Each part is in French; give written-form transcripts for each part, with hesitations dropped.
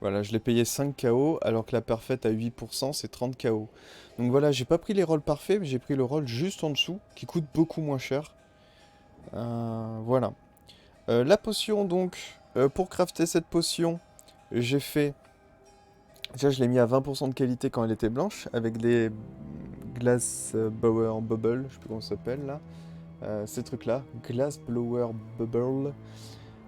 Voilà, je l'ai payé 5 KO, alors que la parfaite à 8%, c'est 30 KO. Donc voilà, j'ai pas pris les rôles parfaits, mais j'ai pris le rôle juste en dessous, qui coûte beaucoup moins cher. Voilà. La potion, donc, pour crafter cette potion, j'ai fait... Déjà, je l'ai mis à 20% de qualité quand elle était blanche, avec des Glass Blower Bubble, je sais plus comment ça s'appelle là. Ces trucs-là, Glass Blower Bubble.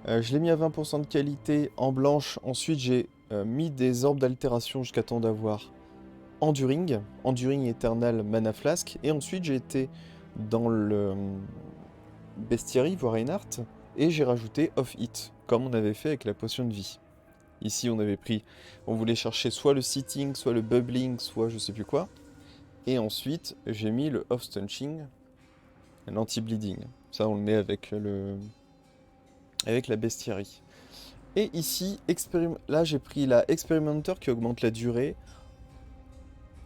Je l'ai mis à 20% de qualité en blanche. Ensuite, j'ai mis des orbes d'altération jusqu'à temps d'avoir Enduring, Enduring Eternal Mana Flask. Et ensuite, j'ai été dans le Bestiary, voire Reinhardt, et j'ai rajouté Off Hit, comme on avait fait avec la potion de vie. Ici, on voulait chercher soit le Sitting, soit le Bubbling, soit je sais plus quoi. Et ensuite, j'ai mis le Off Stunching, l'anti-bleeding. Ça, on le met avec la Bestiary. Et ici, là j'ai pris la Experimenter qui augmente la durée.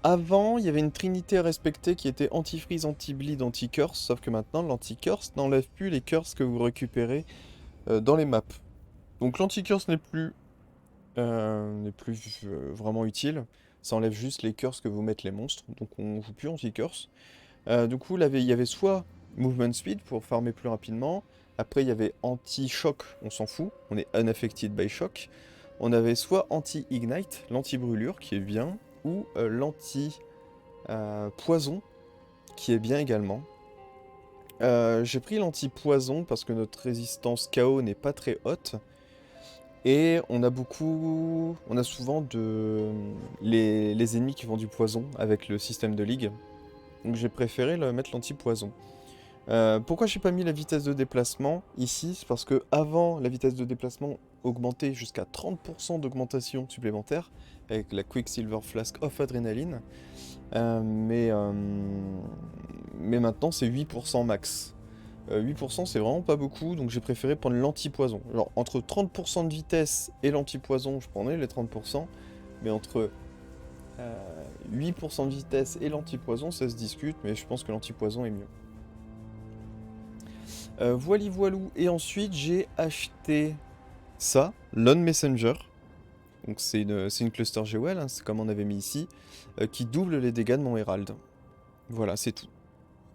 Avant, il y avait une trinité à respecter qui était anti-freeze, anti-bleed, anti-curse, sauf que maintenant l'anti-curse n'enlève plus les curses que vous récupérez dans les maps. Donc l'anti-curse n'est plus vraiment utile, ça enlève juste les curses que vous mettent les monstres, donc on joue plus anti-curse. Du coup, il y avait soit movement speed pour farmer plus rapidement, après il y avait anti-shock, on s'en fout, on est unaffected by shock. On avait soit anti-ignite, l'anti-brûlure qui est bien, ou l'anti-poison qui est bien également. J'ai pris l'anti-poison parce que notre résistance KO n'est pas très haute. Et on a souvent les ennemis qui font du poison avec le système de ligue. Donc j'ai préféré mettre l'anti-poison. Pourquoi j'ai pas mis la vitesse de déplacement ici? C'est parce que avant la vitesse de déplacement augmentait jusqu'à 30% d'augmentation supplémentaire avec la Quicksilver Flask of Adrenaline. Mais maintenant c'est 8% max. 8% c'est vraiment pas beaucoup, donc j'ai préféré prendre l'anti-poison. Alors entre 30% de vitesse et l'anti-poison, je prendrais les 30%, mais entre 8% de vitesse et l'anti-poison, ça se discute, mais je pense que l'anti-poison est mieux. Voili voilou, et ensuite j'ai acheté ça, Lone Messenger. Donc c'est une cluster GOL, hein, c'est comme on avait mis ici, qui double les dégâts de mon Herald. Voilà, c'est tout.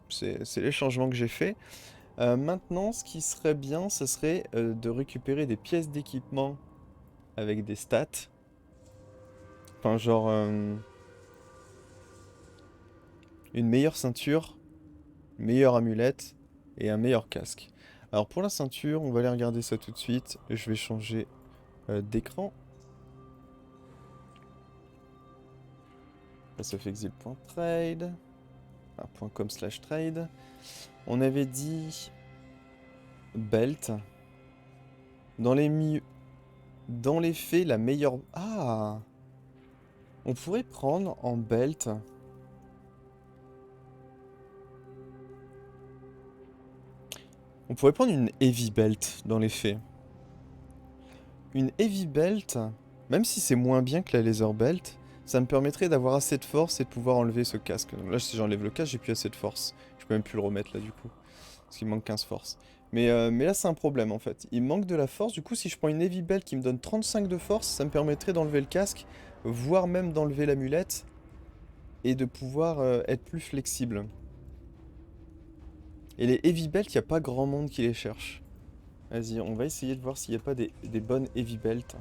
C'est les changements que j'ai fait. Maintenant, ce qui serait bien, ce serait de récupérer des pièces d'équipement avec des stats. Enfin, genre une meilleure ceinture, une meilleure amulette et un meilleur casque. Alors pour la ceinture, on va aller regarder ça tout de suite. Je vais changer d'écran. Ça fait exil.trade. .com/trade. On avait dit belt. Dans les faits, la meilleure... Ah! On pourrait prendre en belt... On pourrait prendre une heavy belt dans les faits. Une heavy belt, même si c'est moins bien que la laser belt, ça me permettrait d'avoir assez de force et de pouvoir enlever ce casque. Donc là, si j'enlève le casque, j'ai plus assez de force. Je peux même plus le remettre là du coup. Parce qu'il manque 15 force. Mais là, c'est un problème en fait. Il manque de la force. Du coup, si je prends une heavy belt qui me donne 35 de force, ça me permettrait d'enlever le casque, voire même d'enlever l'amulette et de pouvoir être plus flexible. Et les heavy belts, il n'y a pas grand monde qui les cherche. Vas-y, on va essayer de voir s'il n'y a pas des bonnes heavy belts.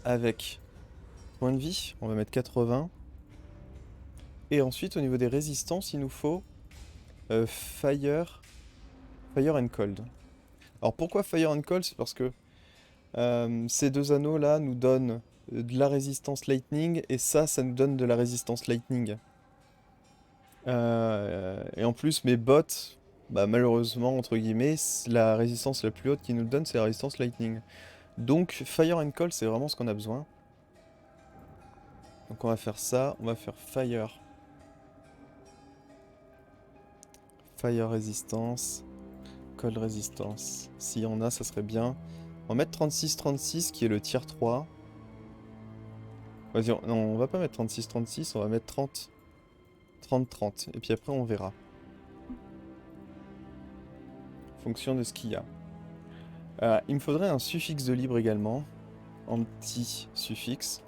Avec point de vie, on va mettre 80. Et ensuite, au niveau des résistances, il nous faut Fire and Cold. Alors pourquoi Fire and Cold? C'est parce que ces deux anneaux là nous donnent de la résistance lightning et ça nous donne de la résistance lightning. Et en plus mes bots, bah, malheureusement entre guillemets, la résistance la plus haute qu'ils nous donnent c'est la résistance lightning. Donc Fire and Cold c'est vraiment ce qu'on a besoin. Donc on va faire ça, on va faire Fire résistance, Cold résistance. S'il y en a ça serait bien. On va mettre 36-36 qui est le tier 3. Vas-y, non, on va pas mettre 36-36, on va mettre 30-30. Et puis après, on verra. En fonction de ce qu'il y a. Il me faudrait un suffixe de libre également. anti-suffixe.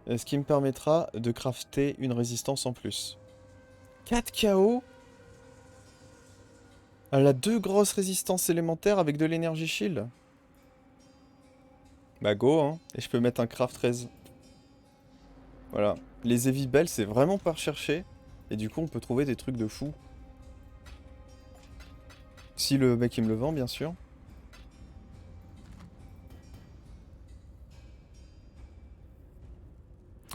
Ce qui me permettra de crafter une résistance en plus. 4 KO. Elle a 2 grosses résistances élémentaires avec de l'énergie shield. Bah go hein. Et je peux mettre un craft res. Voilà. Les heavy bells c'est vraiment pas recherché. Et du coup on peut trouver des trucs de fou. Si le mec il me le vend bien sûr.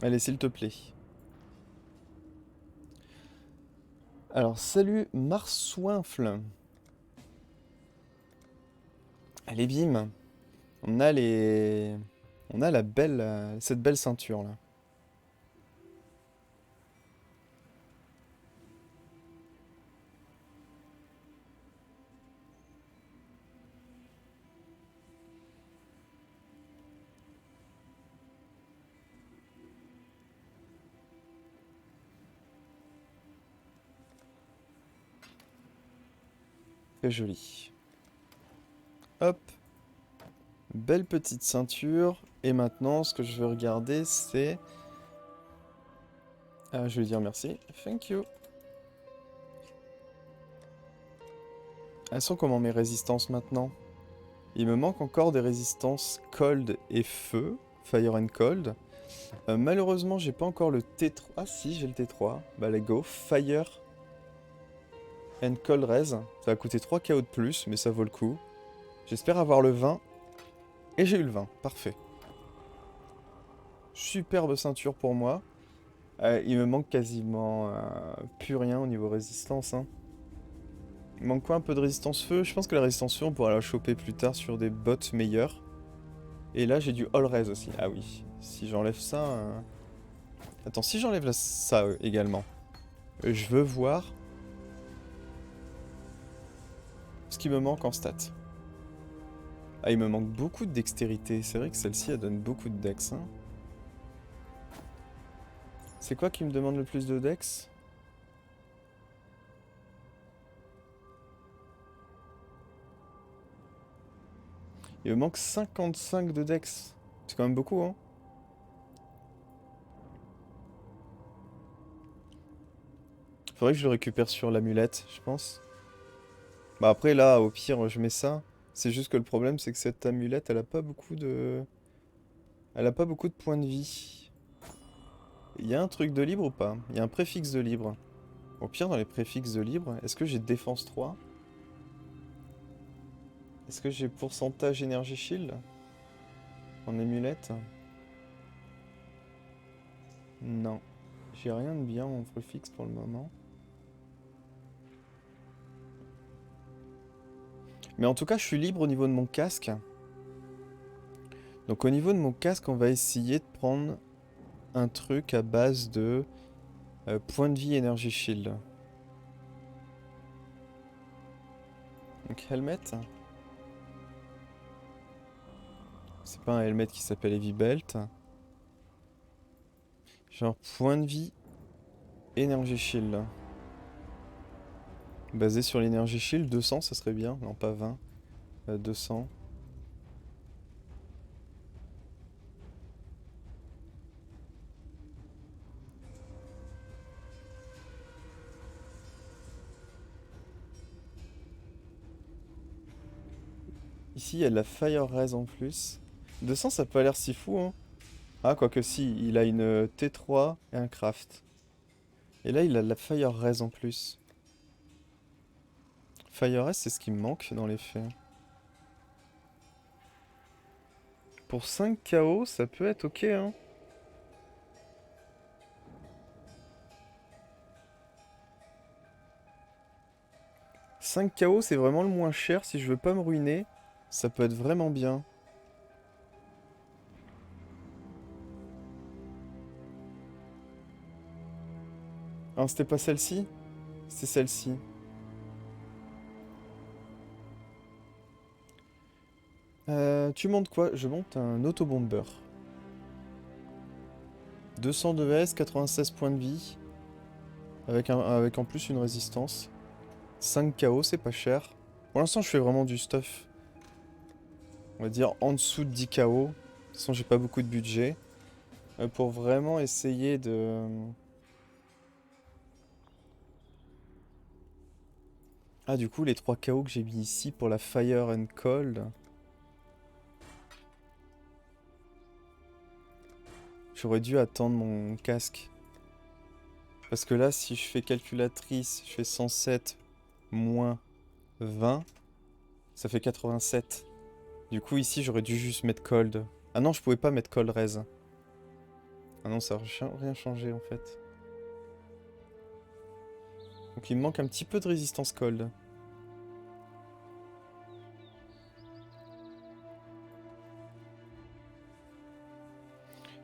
Allez s'il te plaît. Alors salut Marsouinfle. Allez bim. On a les... On a la belle... cette belle ceinture là. Très joli. Hop. Belle petite ceinture. Et maintenant, ce que je veux regarder, c'est... je vais dire merci. Thank you. Elles sont comment mes résistances maintenant? Il me manque encore des résistances cold et feu. Fire and cold. Malheureusement, j'ai pas encore le T3. Ah si, j'ai le T3. Bah let's go. Fire and cold res. Ça va coûter 3 KO de plus, mais ça vaut le coup. J'espère avoir le 20. Et j'ai eu le 20. Parfait. Superbe ceinture pour moi. Il me manque quasiment plus rien au niveau résistance. Hein. Il manque quoi? Un peu de résistance feu? Je pense que la résistance feu, on pourra la choper plus tard sur des bots meilleurs. Et là, j'ai du all res aussi. Ah oui. Si j'enlève ça... Attends, si j'enlève ça également, je veux voir ce qui me manque en stats. Ah, il me manque beaucoup de dextérité. C'est vrai que celle-ci, elle donne beaucoup de dex. Hein. C'est quoi qui me demande le plus de dex? Il me manque 55 de dex. C'est quand même beaucoup, hein. Faudrait que je le récupère sur l'amulette, je pense. Bah après, là, au pire, je mets ça. C'est juste que le problème, c'est que cette amulette, elle a pas beaucoup de... Elle a pas beaucoup de points de vie. Il y a un truc de libre ou pas? Il y a un préfixe de libre. Au pire, dans les préfixes de libre, est-ce que j'ai défense 3? Est-ce que j'ai pourcentage énergie shield? En amulette? Non. J'ai rien de bien en préfixe pour le moment. Mais en tout cas, je suis libre au niveau de mon casque. Donc au niveau de mon casque, on va essayer de prendre un truc à base de point de vie énergie shield. Donc helmet. C'est pas un helmet qui s'appelle Heavy Belt. Genre point de vie énergie shield. Basé sur l'énergie shield, 200 ça serait bien. Non pas 20. 200. Ici il y a de la fire res en plus. 200 ça peut pas l'air si fou hein. Ah quoique si, il a une T3 et un craft. Et là il a de la fire res en plus. Fire res c'est ce qui me manque dans les faits. Pour 5 KO ça peut être ok hein. « 5 KO c'est vraiment le moins cher si je veux pas me ruiner. Ça peut être vraiment bien. Ah, c'était pas celle-ci? C'est celle-ci. Tu montes quoi? Je monte un autobomber. 200 de S, 96 points de vie. Avec en plus une résistance. 5 KO, c'est pas cher. Pour l'instant, je fais vraiment du stuff. On va dire en dessous de 10 KO. toute façon, j'ai pas beaucoup de budget. Pour vraiment essayer de... Ah, du coup, les 3 KO que j'ai mis ici pour la Fire and Cold, j'aurais dû attendre mon casque. Parce que là, si je fais calculatrice, je fais 107 moins 20, ça fait 87. Du coup, ici, j'aurais dû juste mettre cold. Ah non, je pouvais pas mettre cold raise. Ah non, ça n'a rien changé en fait. Donc il me manque un petit peu de résistance cold.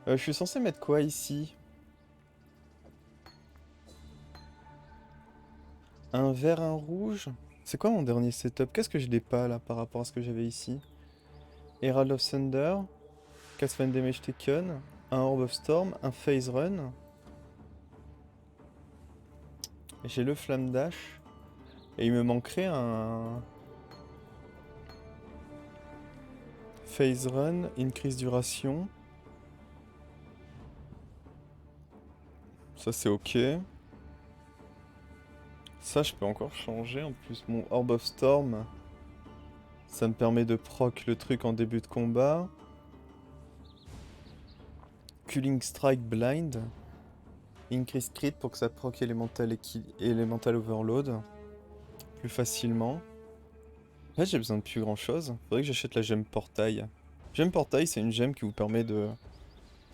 Je suis censé mettre quoi ici? Un vert, un rouge? C'est quoi mon dernier setup? Qu'est-ce que je n'ai pas là par rapport à ce que j'avais ici? Herald of Thunder, Cast Fan Damage Taken, un Orb of Storm, un Phase Run. J'ai le Flamme Dash. Et il me manquerait un Phase Run, Increase Duration. Ça c'est ok. Ça je peux encore changer. En plus mon Orb of Storm, ça me permet de proc le truc en début de combat. Culling Strike Blind. Increase Crit pour que ça proc Elemental Overload plus facilement. Là j'ai besoin de plus grand chose. Faudrait que j'achète la gemme Portail. Gemme Portail c'est une gemme qui vous permet de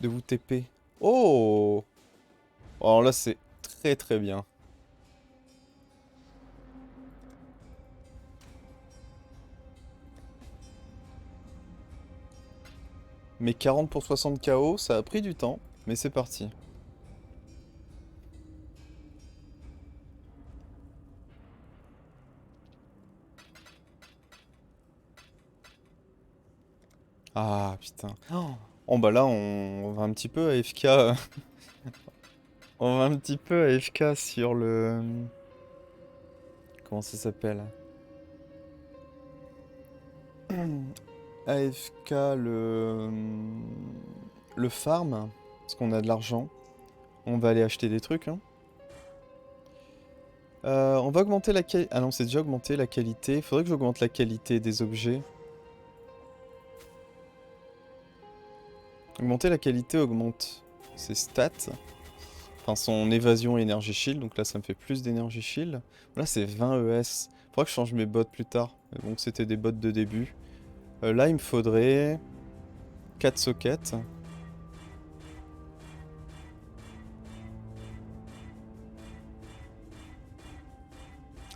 vous TP. Oh! Alors là c'est très très bien. Mais 40 pour 60 KO, ça a pris du temps, mais c'est parti. Ah putain. Oh bah là on va un petit peu AFK. On va un petit peu AFK sur le... Comment ça s'appelle? AFK le farm, parce qu'on a de l'argent. On va aller acheter des trucs, hein. On va augmenter la qualité... Ah non, c'est déjà augmenté la qualité. Faudrait que j'augmente la qualité des objets. Augmenter la qualité augmente ses stats. Enfin, son évasion et énergie shield. Donc là, ça me fait plus d'énergie shield. Là, c'est 20 ES. Faudra que je change mes bots plus tard. Mais bon, c'était des bots de début. Là, il me faudrait 4 sockets.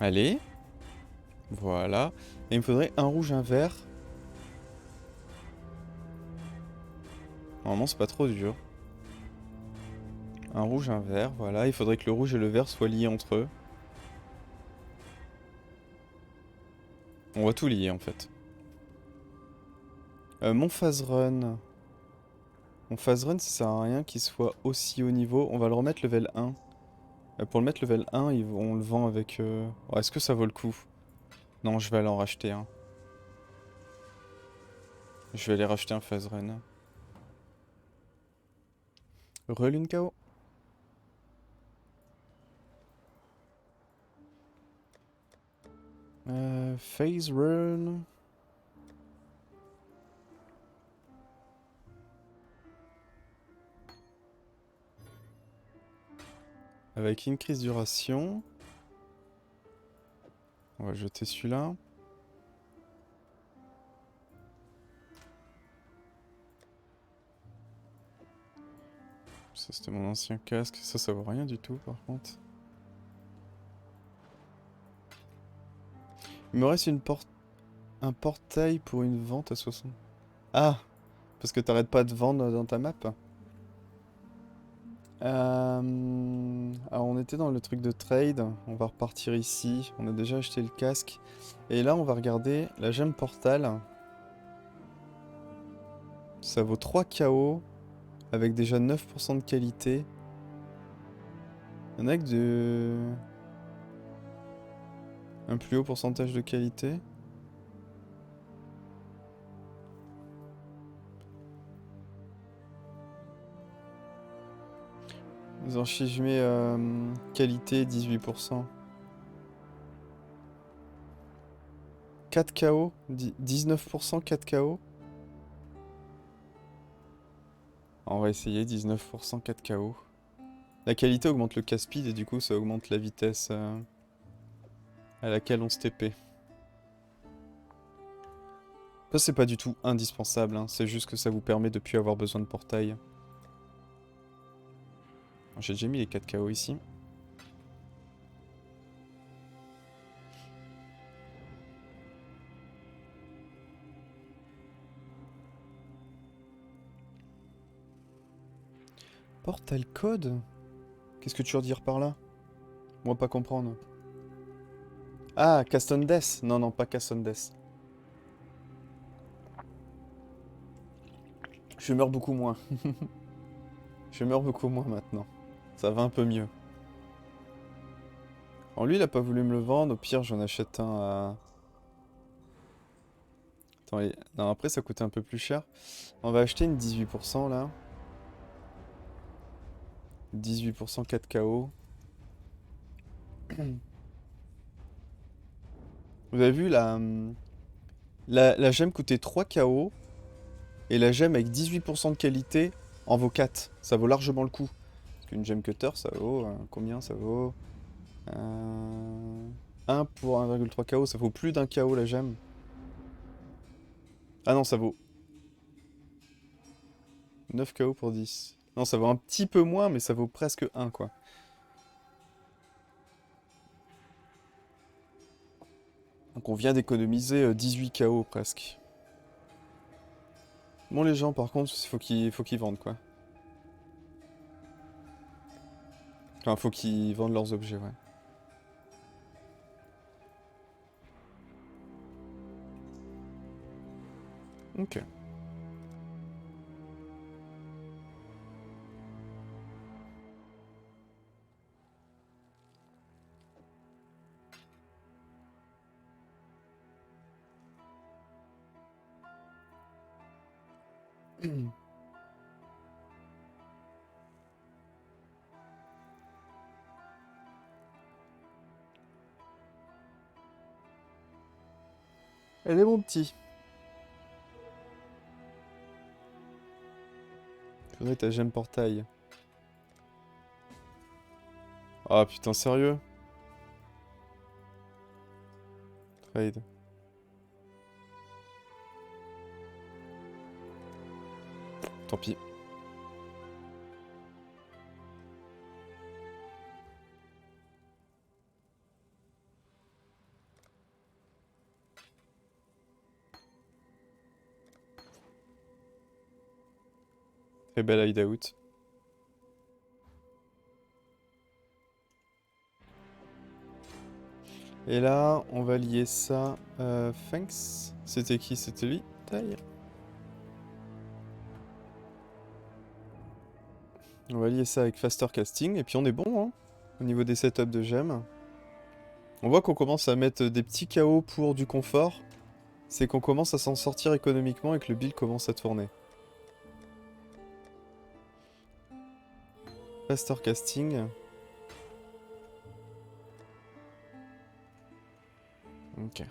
Allez. Voilà. Et il me faudrait un rouge, un vert. Normalement, c'est pas trop dur. Un rouge, un vert. Voilà. Il faudrait que le rouge et le vert soient liés entre eux. On va tout lier, en fait. Mon phase run. Mon phase run, ça sert à rien qu'il soit aussi haut niveau. On va le remettre level 1. Pour le mettre level 1, on le vend avec... Oh, est-ce que ça vaut le coup? Non, je vais aller en racheter un. Je vais aller racheter un phase run. Relune KO. Phase run. Avec increase duration. On va jeter celui-là. Ça c'était mon ancien casque. Ça vaut rien du tout par contre. Il me reste un portail pour une vente à 60. Ah! Parce que t'arrêtes pas de vendre dans ta map. Alors on était dans le truc de trade. On va repartir ici. On a déjà acheté le casque. Et là on va regarder la gemme portal. Ça vaut 3 KO. Avec déjà 9% de qualité. Il y en a que de... Un plus haut pourcentage de qualité. Je mets qualité 18%. 4 KO, 19% 4 KO. On va essayer 19% 4 KO. La qualité augmente le cast-speed et du coup ça augmente la vitesse à laquelle on se TP. Ça c'est pas du tout indispensable, hein. C'est juste que ça vous permet de plus avoir besoin de portail. J'ai déjà mis les 4 KO ici. Portal code? Qu'est-ce que tu veux dire par là? Moi pas comprendre. Ah, Caston Death. Non, non, pas Caston Death. Je meurs beaucoup moins. Je meurs beaucoup moins maintenant. Ça va un peu mieux. Alors lui, il a pas voulu me le vendre. Au pire, j'en achète un à... Attends, non, après, ça coûtait un peu plus cher. On va acheter une 18% là. 18% 4 KO. Vous avez vu, la gemme coûtait 3 KO. Et la gemme avec 18% de qualité en vaut 4. Ça vaut largement le coup. Parce qu'une gemme cutter, ça vaut... combien ça vaut 1 pour 1,3 KO, ça vaut plus d'un KO la gemme. Ah non, ça vaut 9 KO pour 10. Non, ça vaut un petit peu moins, mais ça vaut presque 1, quoi. Donc on vient d'économiser 18 KO presque. Bon, les gens, par contre, il faut qu'ils vendent, quoi. Enfin, faut qu'ils vendent leurs objets, ouais. Ok. Elle est mon petit. Faudrait ta gemme portail. Ah putain, sérieux? Trade. Tant pis. Très belle hideout. Et là, on va lier ça. Thanks. C'était qui? C'était lui? Taille. On va lier ça avec Faster Casting. Et puis on est bon, hein, au niveau des setups de gemmes. On voit qu'on commence à mettre des petits KO pour du confort. C'est qu'on commence à s'en sortir économiquement et que le build commence à tourner. Faster Casting. Ok.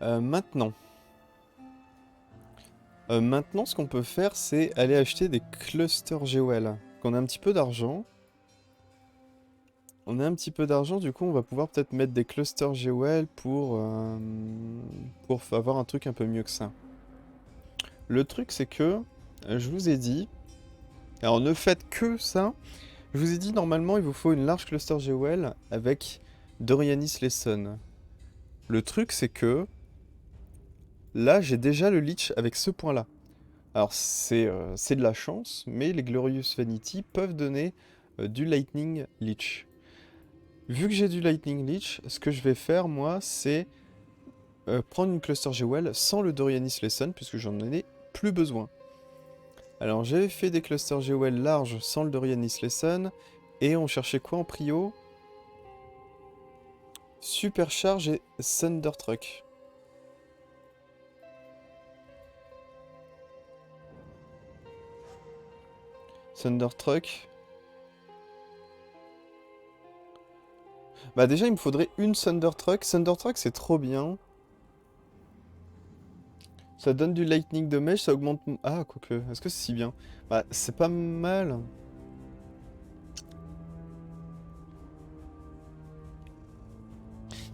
Maintenant. Maintenant, ce qu'on peut faire, c'est aller acheter des clusters GOL. Qu'on a un petit peu d'argent. On a un petit peu d'argent, du coup, on va pouvoir peut-être mettre des clusters GOL pour avoir un truc un peu mieux que ça. Le truc, c'est que, je vous ai dit, alors ne faites que ça. Je vous ai dit, normalement, il vous faut une large cluster GOL avec Dorianis Lesson. Le truc, c'est que, là, j'ai déjà le Leech avec ce point-là. Alors, c'est de la chance, mais les Glorious Vanity peuvent donner du Lightning Leech. Vu que j'ai du Lightning Leech, ce que je vais faire, moi, c'est prendre une cluster GOL sans le Dorianis Lesson, puisque j'en ai plus besoin. Alors, j'avais fait des clusters GOL larges sans le Dorianis Lesson, et on cherchait quoi en prio? Supercharge et Thundertruck. Thundertruck. Bah déjà il me faudrait une Thundertruck. Thundertruck c'est trop bien. Ça donne du lightning damage, ça augmente... Ah quoique, est-ce que c'est si bien? Bah c'est pas mal.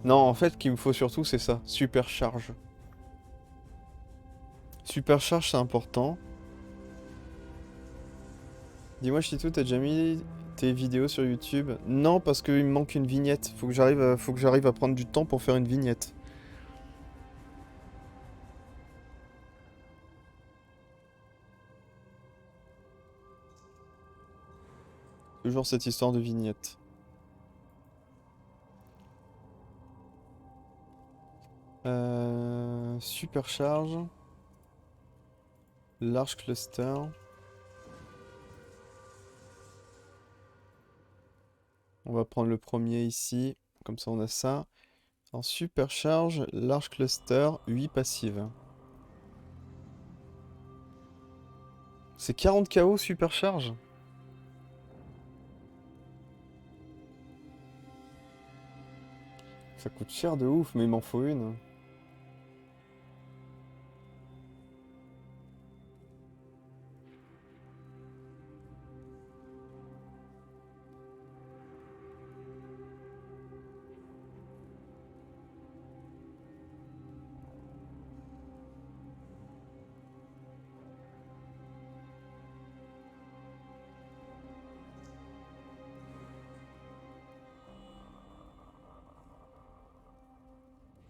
Non en fait ce qu'il me faut surtout c'est ça, supercharge. Supercharge c'est important. Dis-moi Chitou, t'as déjà mis tes vidéos sur YouTube? Non parce qu'il me manque une vignette. Faut que j'arrive à prendre du temps pour faire une vignette. Toujours cette histoire de vignette. Supercharge. Large cluster. On va prendre le premier ici. Comme ça on a ça. En supercharge, large cluster, 8 passives. C'est 40 KO supercharge? Ça coûte cher de ouf, mais il m'en faut une.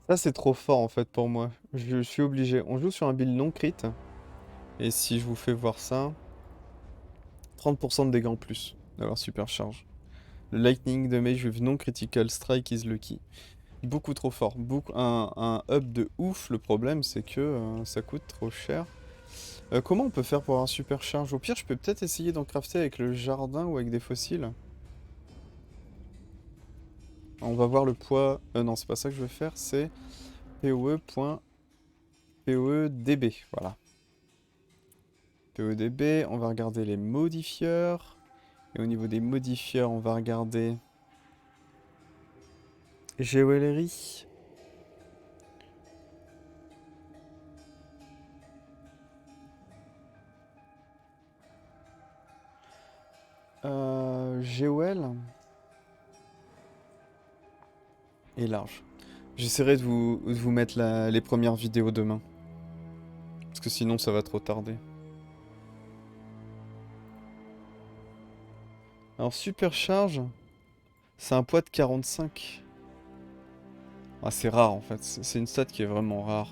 Ça c'est trop fort en fait pour moi. Je suis obligé. On joue sur un build non crit. Et si je vous fais voir ça, 30% de dégâts en plus d'avoir supercharge. Le lightning damage with non critical strike is lucky. Beaucoup trop fort. Un up de ouf. Le problème c'est que ça coûte trop cher. Comment on peut faire pour avoir un supercharge? Au pire, je peux peut-être essayer d'en crafter avec le jardin ou avec des fossiles. On va voir le poids. Non, c'est pas ça que je veux faire, c'est PoE.PoEDB. Voilà. PoEDB, on va regarder les modifieurs. Et au niveau des modifieurs, on va regarder Jewelry. Jewel. Et large. J'essaierai de vous mettre les premières vidéos demain. Parce que sinon, ça va trop tarder. Alors, supercharge, c'est un poids de 45. Ah, c'est rare en fait. C'est une stat qui est vraiment rare.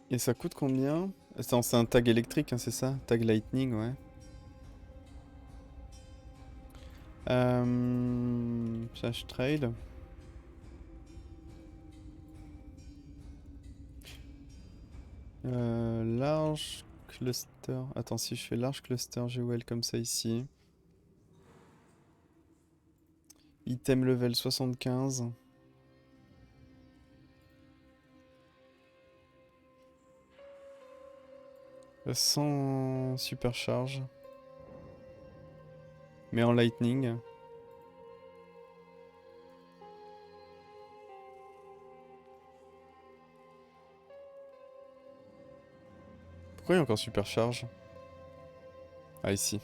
Et ça coûte combien? C'est un tag électrique, hein, c'est ça? Tag lightning, ouais. Flash trade. Large cluster. Attends, si je fais large cluster GOL comme ça ici. Item level 75. 100 supercharge. Mais en lightning. Pourquoi il y a encore supercharge? Ah, ici.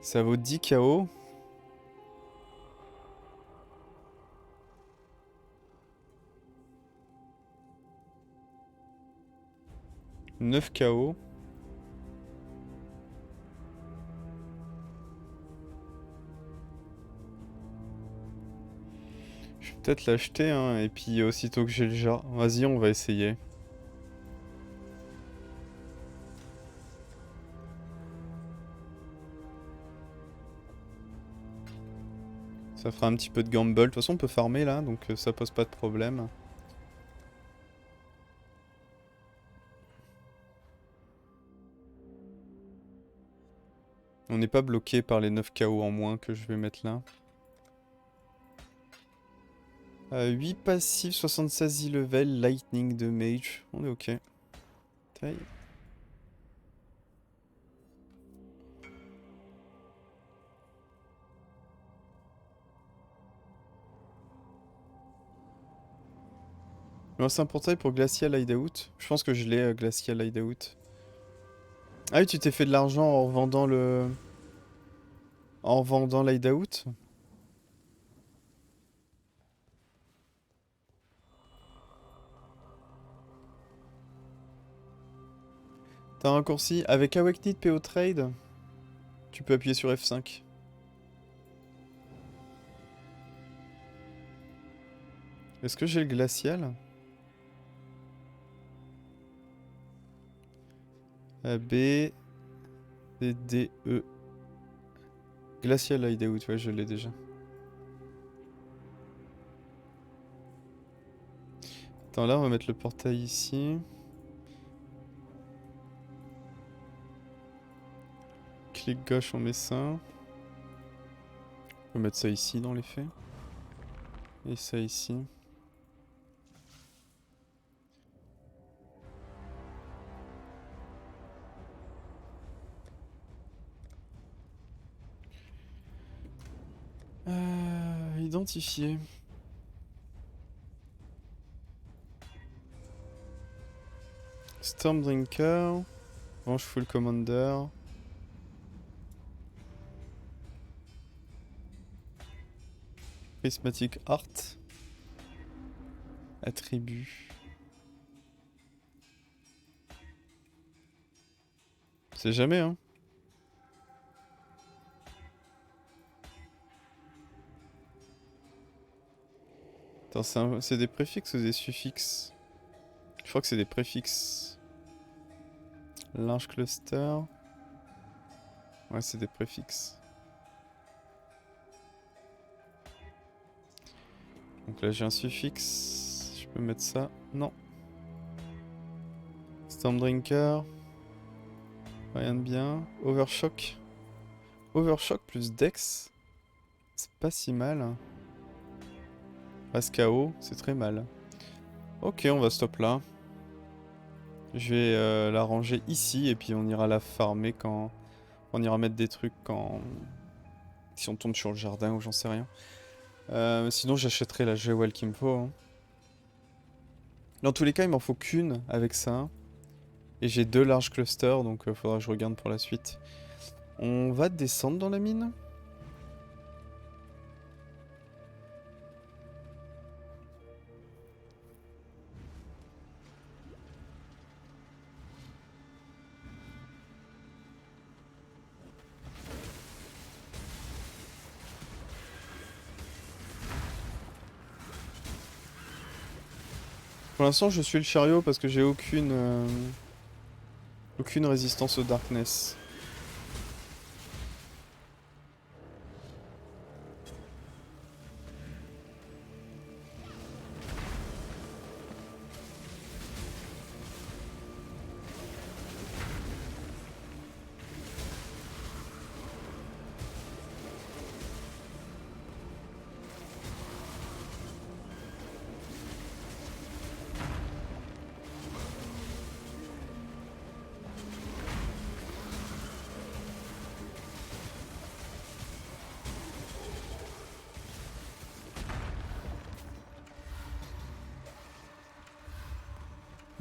Ça vaut 10 KO. « 9 KO. Je vais peut-être l'acheter, hein, et puis aussitôt que j'ai le jar. Vas-y, on va essayer. Ça fera un petit peu de gamble. De toute façon, on peut farmer là, donc ça pose pas de problème. On n'est pas bloqué par les 9 KO en moins que je vais mettre là. 8 passifs, 76 e-level, lightning de mage. On est ok. Taille. C'est un portail pour Glacial Hideout. Je pense que je l'ai, Glacial Hideout. Ah oui, tu t'es fait de l'argent en revendant le... En vendant l'hideout? T'as un raccourci avec Awakened PO Trade. Tu peux appuyer sur F5. Est-ce que j'ai le glacial? B, C, D, E. Glacial Hideout, ouais, je l'ai déjà. Attends, là, on va mettre le portail ici. Clic gauche, on met ça. On va mettre ça ici, dans les faits. Et ça ici. Identifier. Stormdrinker. Range Full Commander. Prismatic Art. Attribut. C'est jamais, hein. Attends, c'est des préfixes ou des suffixes? Je crois que c'est des préfixes. Large cluster. Ouais, c'est des préfixes. Donc là, j'ai un suffixe. Je peux mettre ça. Non. Stormdrinker. Rien de bien. Overshock. Overshock plus Dex. C'est pas si mal. Passe KO, c'est très mal. Ok, on va stop là. Je vais la ranger ici et puis on ira la farmer quand... On ira mettre des trucs quand... Si on tombe sur le jardin ou j'en sais rien. Sinon j'achèterai la Jewel qu'il me faut. Hein. Dans tous les cas, il m'en faut qu'une avec ça. Et j'ai 2 larges clusters, donc faudra que je regarde pour la suite. On va descendre dans la mine? Pour l'instant, je suis le chariot parce que j'ai aucune résistance au darkness.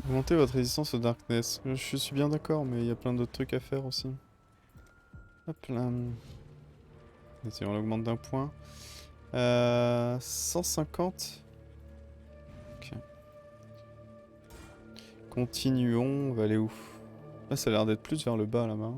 Augmentez votre résistance au darkness. Je suis bien d'accord, mais il y a plein d'autres trucs à faire aussi. Hop là. Vas-y, on l'augmente d'un point. 150. Ok. Continuons. On va aller où? Là, ça a l'air d'être plus vers le bas là-bas.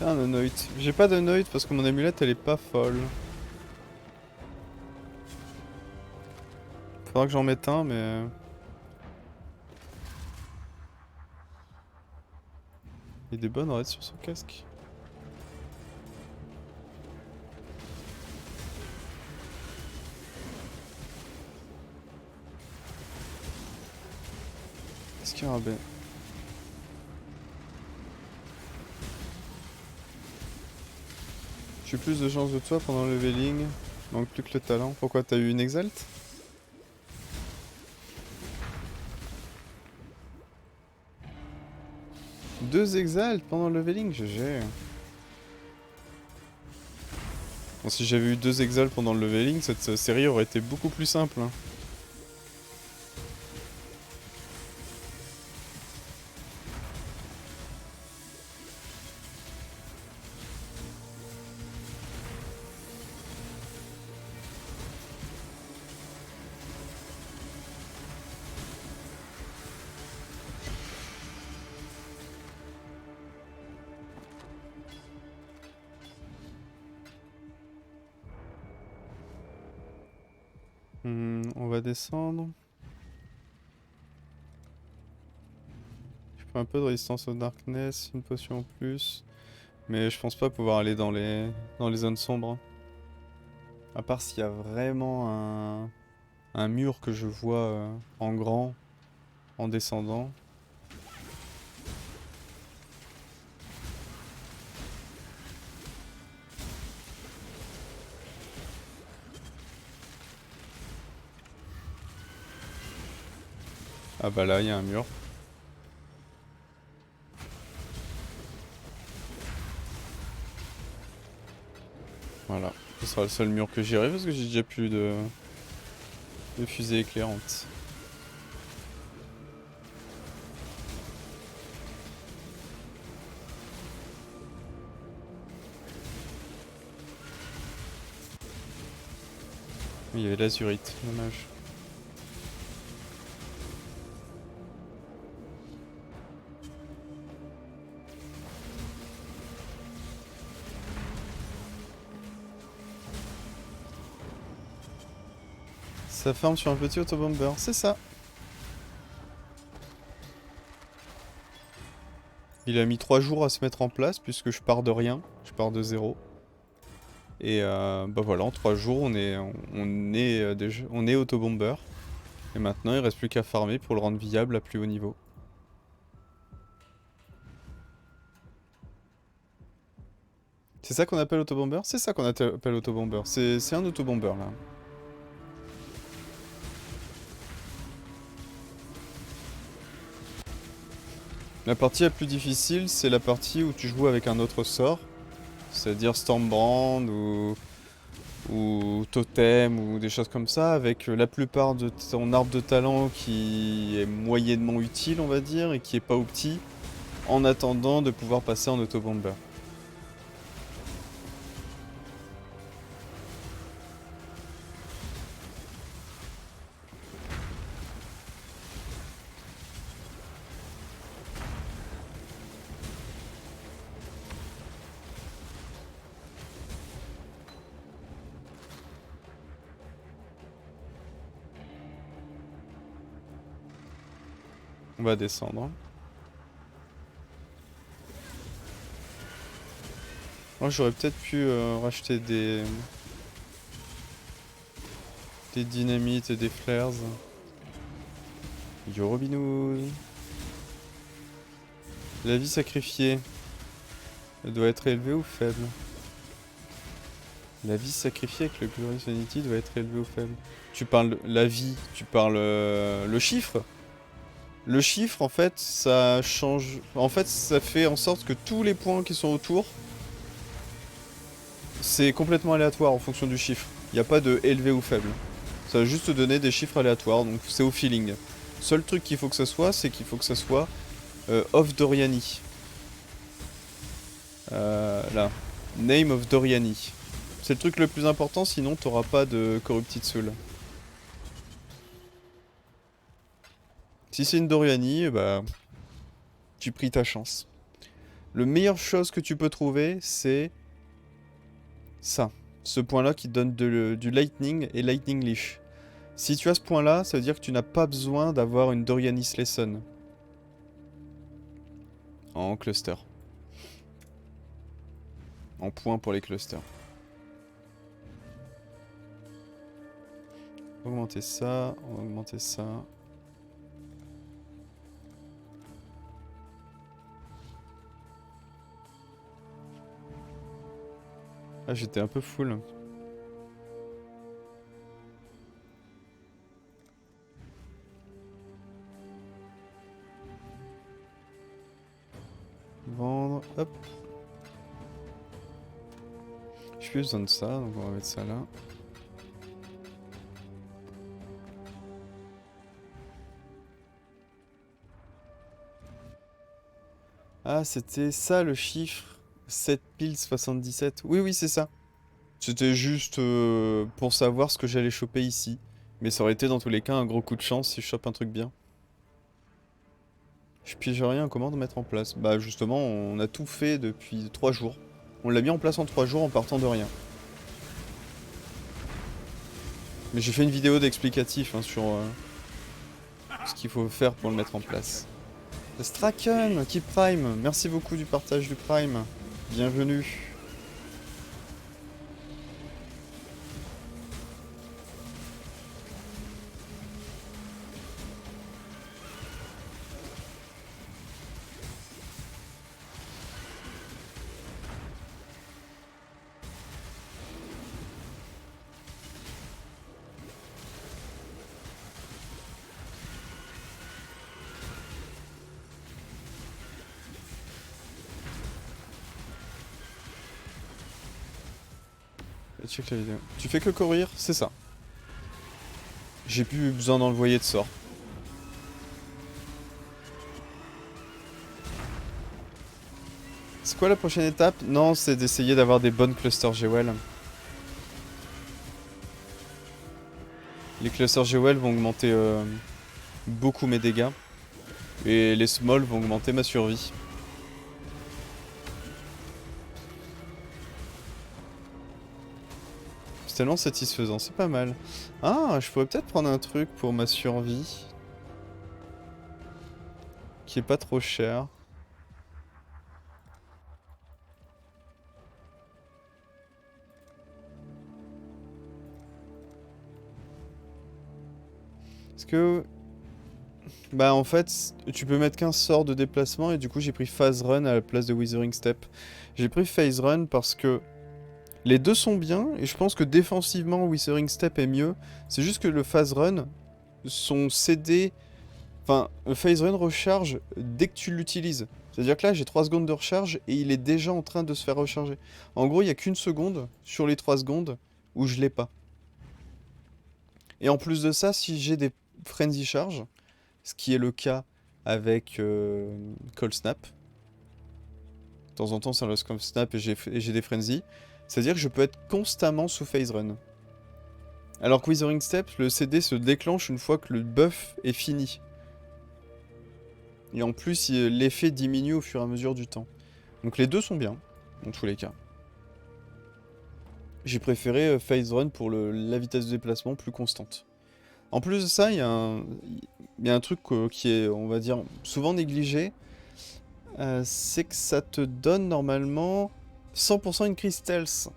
Un Anoit. J'ai pas d'Anoit parce que mon amulette elle est pas folle. Faudra que j'en mette un, mais... Il y a des bonnes raids sur son casque. Scarabée. J'ai plus de chance de toi pendant le leveling. Manque plus que le talent. Pourquoi t'as eu une exalte? Deux exaltes pendant le leveling, GG. Bon, si j'avais eu deux exaltes pendant le leveling, cette série aurait été beaucoup plus simple. Hein. On va descendre. Je prends un peu de résistance au darkness, une potion en plus. Mais je pense pas pouvoir aller dans les zones sombres. À part s'il y a vraiment un mur que je vois en grand en descendant. Ah bah là, il y a un mur. Voilà. Ce sera le seul mur que j'irai parce que j'ai déjà plus de fusée éclairante. Oui, il y avait l'azurite, dommage. Ça ferme sur un petit autobomber, c'est ça. Il a mis 3 jours à se mettre en place puisque je pars de rien, je pars de zéro. Et bah voilà, en 3 jours on est autobomber. Et maintenant il reste plus qu'à farmer pour le rendre viable à plus haut niveau. C'est ça qu'on appelle autobomber? C'est ça qu'on appelle autobomber. C'est un autobomber là. La partie la plus difficile, c'est la partie où tu joues avec un autre sort. C'est-à-dire Stormbrand ou Totem ou des choses comme ça, avec la plupart de ton arbre de talent qui est moyennement utile, on va dire, et qui est pas opti, en attendant de pouvoir passer en autobomber. On va descendre. Moi j'aurais peut-être pu racheter des dynamites et des flares. Yo Robinhood. La vie sacrifiée, elle doit être élevée ou faible? La vie sacrifiée avec le Glorious Vanity doit être élevée ou faible? Tu parles la vie, tu parles le chiffre? Le chiffre, en fait, ça change... En fait, ça fait en sorte que tous les points qui sont autour, c'est complètement aléatoire en fonction du chiffre. Il n'y a pas de élevé ou faible. Ça va juste te donner des chiffres aléatoires, donc c'est au feeling. Seul truc qu'il faut que ça soit, c'est qu'il faut que ça soit of Doriani. Là. Name of Doriani. C'est le truc le plus important, sinon t'auras pas de Corrupted Soul. Si c'est une Doriani, bah... tu pries ta chance. Le meilleure chose que tu peux trouver, c'est ça. Ce point-là qui donne du Lightning et Lightning Leash. Si tu as ce point-là, ça veut dire que tu n'as pas besoin d'avoir une Dorianis Lesson en cluster. En point pour les clusters. Augmenter ça, on va augmenter ça. Ah, j'étais un peu full. Vendre, hop. J'ai plus besoin de ça, donc on va mettre ça là. Ah, c'était ça le chiffre 7 piles 77. Oui, oui, c'est ça. C'était juste pour savoir ce que j'allais choper ici. Mais ça aurait été dans tous les cas un gros coup de chance si je chope un truc bien. Je pige rien, comment de mettre en place? Bah justement, on a tout fait depuis 3 jours. On l'a mis en place en 3 jours en partant de rien. Mais j'ai fait une vidéo d'explicatif hein, sur ce qu'il faut faire pour le mettre en place. Straken, Keep Prime, merci beaucoup du partage du Prime. Bienvenue. Check la vidéo. Tu fais que courir, c'est ça. J'ai plus besoin d'envoyer de sort. C'est quoi la prochaine étape? Non, c'est d'essayer d'avoir des bonnes clusters GWell. Les clusters GWell vont augmenter beaucoup mes dégâts. Et les smalls vont augmenter ma survie. C'est tellement satisfaisant, c'est pas mal. Ah, je pourrais peut-être prendre un truc pour ma survie. Qui est pas trop cher. Est-ce que... Bah en fait, tu peux mettre qu'un sort de déplacement et du coup j'ai pris Phase Run à la place de Withering Step. J'ai pris Phase Run parce que les deux sont bien et je pense que défensivement Withering Step est mieux. C'est juste que le Phase Run, son CD... Enfin, le Phase Run recharge dès que tu l'utilises. C'est-à-dire que là j'ai 3 secondes de recharge et il est déjà en train de se faire recharger. En gros il n'y a qu'une seconde sur les 3 secondes où je l'ai pas. Et en plus de ça, si j'ai des Frenzy Charge, ce qui est le cas avec Cold Snap. De temps en temps, ça lance Cold Snap et j'ai des Frenzy. C'est-à-dire que je peux être constamment sous Phase Run. Alors que Withering Step, le CD se déclenche une fois que le buff est fini. Et en plus, l'effet diminue au fur et à mesure du temps. Donc les deux sont bien, dans tous les cas. J'ai préféré Phase Run pour la vitesse de déplacement plus constante. En plus de ça, il y a un truc qui est, on va dire, souvent négligé. C'est que ça te donne normalement 100% une crise stealth.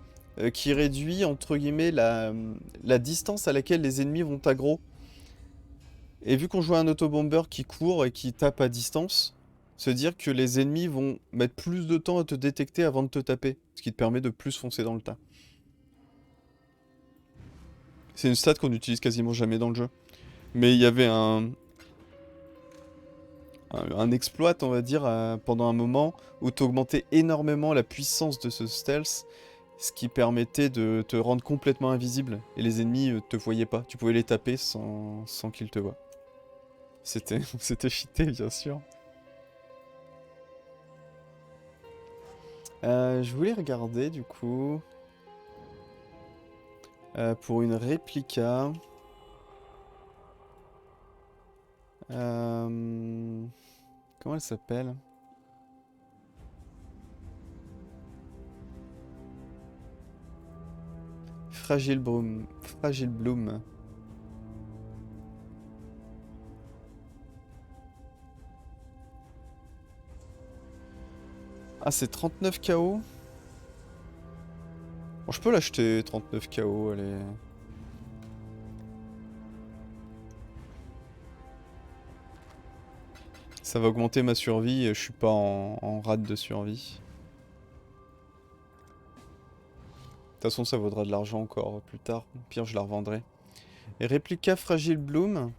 Qui réduit, entre guillemets, la distance à laquelle les ennemis vont t'aggro. Et vu qu'on joue un autobomber qui court et qui tape à distance, se dire que les ennemis vont mettre plus de temps à te détecter avant de te taper. Ce qui te permet de plus foncer dans le tas. C'est une stat qu'on utilise quasiment jamais dans le jeu. Mais il y avait un exploit, on va dire, pendant un moment où tu augmentais énormément la puissance de ce stealth, ce qui permettait de te rendre complètement invisible et les ennemis te voyaient pas. Tu pouvais les taper sans qu'ils te voient. C'était cheaté, bien sûr. Je voulais regarder du coup pour une réplica. Comment elle s'appelle? Fragile Bloom. Fragile Bloom. Ah, c'est 39 KO. Bon, je peux l'acheter 39 KO, allez. Ça va augmenter ma survie, je suis pas en rate de survie. De toute façon, ça vaudra de l'argent encore plus tard. Au pire, je la revendrai. Et réplica Fragile Bloom.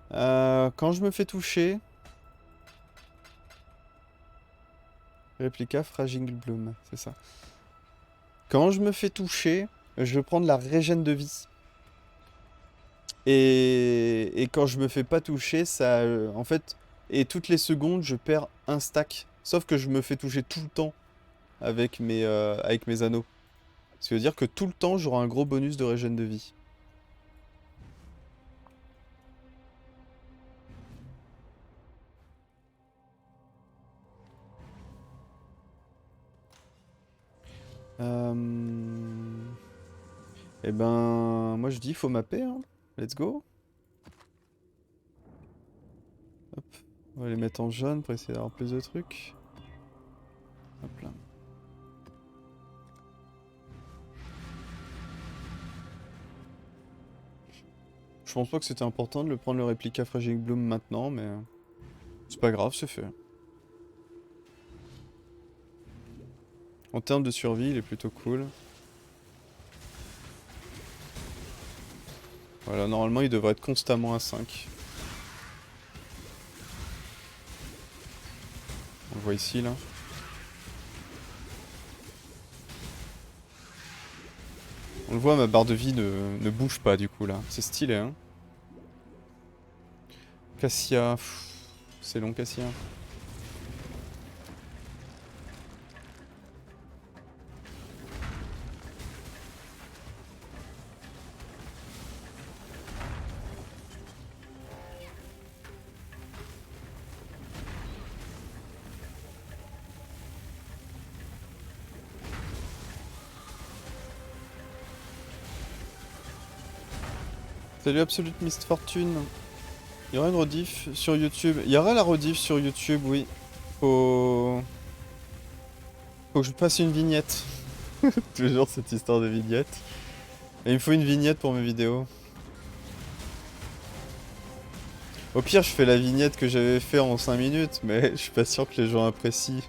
Quand je me fais toucher... Réplica Fragile Bloom, c'est ça. Quand je me fais toucher, je vais prendre la régène de vie. Et quand je me fais pas toucher, ça... en fait... Et toutes les secondes, je perds un stack. Sauf que je me fais toucher tout le temps avec mes anneaux. Ce qui veut dire que tout le temps, j'aurai un gros bonus de régène de vie. Eh ben, moi je dis faut mapper, hein. Let's go. Hop. On va les mettre en jaune pour essayer d'avoir plus de trucs. Hop là. Je pense pas que c'était important de le prendre le réplica Fragile Bloom maintenant, mais c'est pas grave, c'est fait. En termes de survie, il est plutôt cool. Voilà, normalement il devrait être constamment à 5. On le voit ici là. On le voit, ma barre de vie ne bouge pas du coup là. C'est stylé, hein. Cassia. C'est long, Cassia. Salut Absolute Mist Fortune. Il y aura une rediff sur YouTube. Il y aura la rediff sur YouTube, oui. Faut que je fasse une vignette. Toujours cette histoire de vignette. Et il me faut une vignette pour mes vidéos. Au pire, je fais la vignette que j'avais fait en 5 minutes, mais je suis pas sûr que les gens apprécient.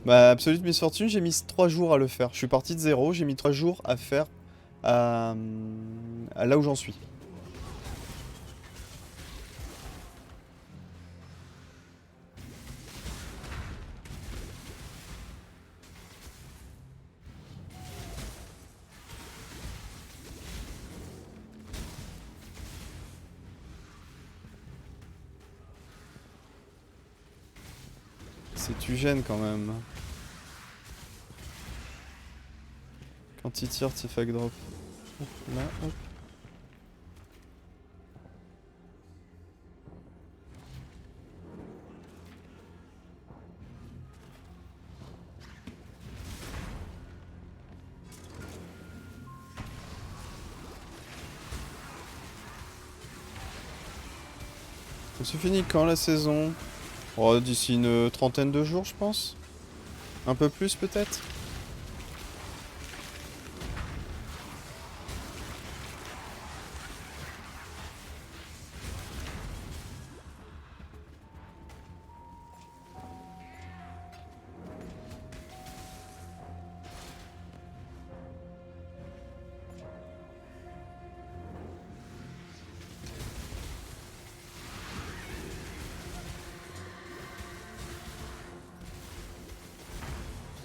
Bah, Absolute Misfortune, j'ai mis 3 jours à le faire. Je suis parti de 0, j'ai mis 3 jours à faire à là où j'en suis. C'est tu gênes quand même. Quand il tire, Tifac drop. Hop, là, hop. Ça se finit quand la saison? Oh, d'ici une trentaine de jours, je pense. Un peu plus peut-être.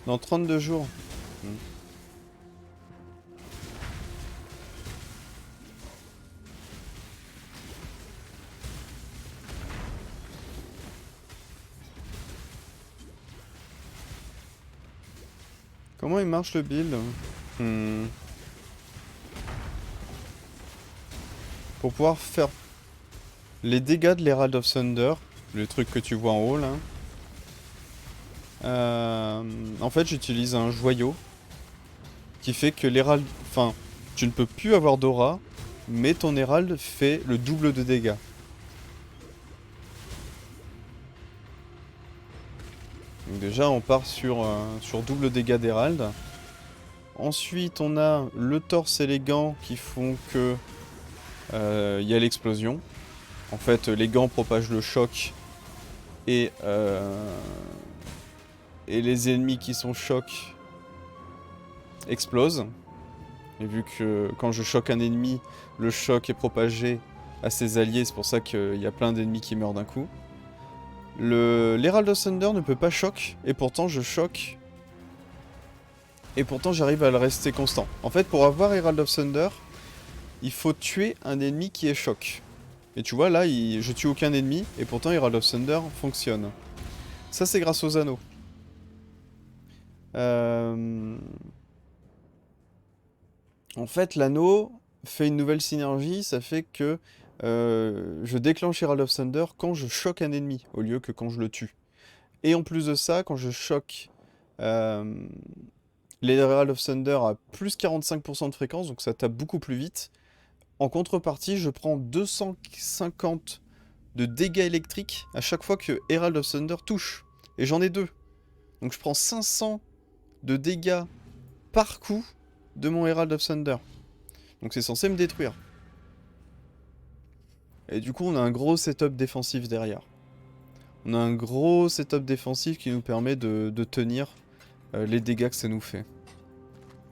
Dans 32 jours. Comment il marche le build? Pour pouvoir faire les dégâts de l'Herald of Thunder, le truc que tu vois en haut là, en fait j'utilise un joyau qui fait que l'Herald... Enfin, tu ne peux plus avoir d'aura, mais ton Herald fait le double de dégâts. Donc déjà on part sur double dégâts d'Herald. Ensuite on a le torse et les gants qui font que y a l'explosion. En fait les gants propagent le choc et les ennemis qui sont chocs explosent. Et vu que quand je choque un ennemi, le choc est propagé à ses alliés, c'est pour ça qu'il y a plein d'ennemis qui meurent d'un coup. L'Herald of Thunder ne peut pas choc, et pourtant je choque. Et pourtant j'arrive à le rester constant. En fait, pour avoir Herald of Thunder, il faut tuer un ennemi qui est choc. Et tu vois, là, je tue aucun ennemi, et pourtant Herald of Thunder fonctionne. Ça, c'est grâce aux anneaux. En fait, l'anneau fait une nouvelle synergie, ça fait que je déclenche Herald of Thunder quand je choque un ennemi, au lieu que quand je le tue. Et en plus de ça, quand je choque les Herald of Thunder à plus 45% de fréquence, donc ça tape beaucoup plus vite, en contrepartie, je prends 250 de dégâts électriques à chaque fois que Herald of Thunder touche. Et j'en ai deux. Donc je prends 500 de dégâts par coup de mon Herald of Thunder. Donc c'est censé me détruire. Et du coup, on a un gros setup défensif derrière. On a un gros setup défensif qui nous permet de tenir les dégâts que ça nous fait.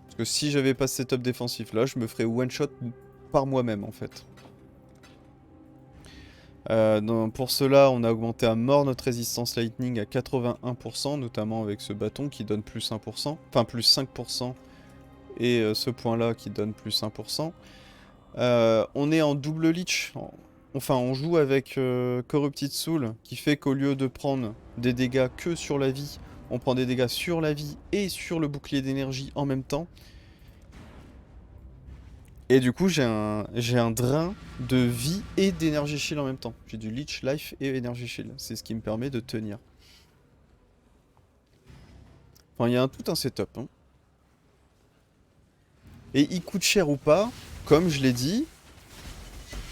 Parce que si j'avais pas ce setup défensif là, je me ferais one shot par moi-même en fait. Pour cela, on a augmenté à mort notre résistance lightning à 81%, notamment avec ce bâton qui donne plus 1%, enfin plus 5%, et ce point-là qui donne plus 1%. On est en double leech, enfin on joue avec Corrupted Soul, qui fait qu'au lieu de prendre des dégâts que sur la vie, on prend des dégâts sur la vie et sur le bouclier d'énergie en même temps. Et du coup, j'ai un drain de vie et d'énergie shield en même temps. J'ai du leech, life et énergie shield. C'est ce qui me permet de tenir. Enfin, il y a tout un setup. Hein. Et il coûte cher ou pas, comme je l'ai dit,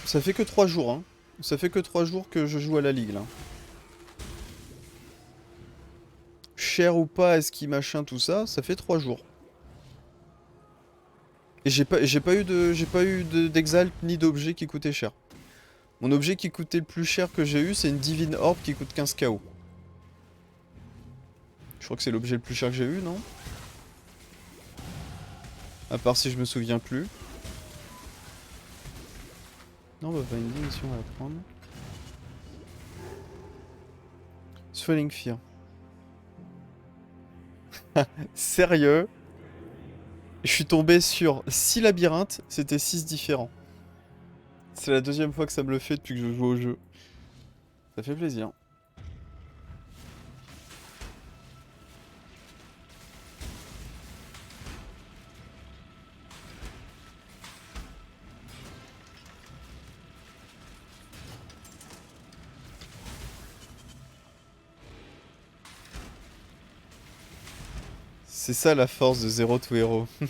ça fait que 3 jours. Hein. Ça fait que 3 jours que je joue à la ligue là. Cher ou pas, est-ce qu'il machin, tout ça, ça fait 3 jours. Et j'ai pas eu d'exalt ni d'objet qui coûtait cher. Mon objet qui coûtait le plus cher que j'ai eu, c'est une Divine Orb qui coûte 15 KO. Je crois que c'est l'objet le plus cher que j'ai eu, non? À part si je me souviens plus. Non, bah, Binding, si on va la prendre. Swelling Fear. Sérieux? Je suis tombé sur 6 labyrinthes, c'était 6 différents. C'est la deuxième fois que ça me le fait depuis que je joue au jeu. Ça fait plaisir. C'est ça la force de Zero to Hero. C'est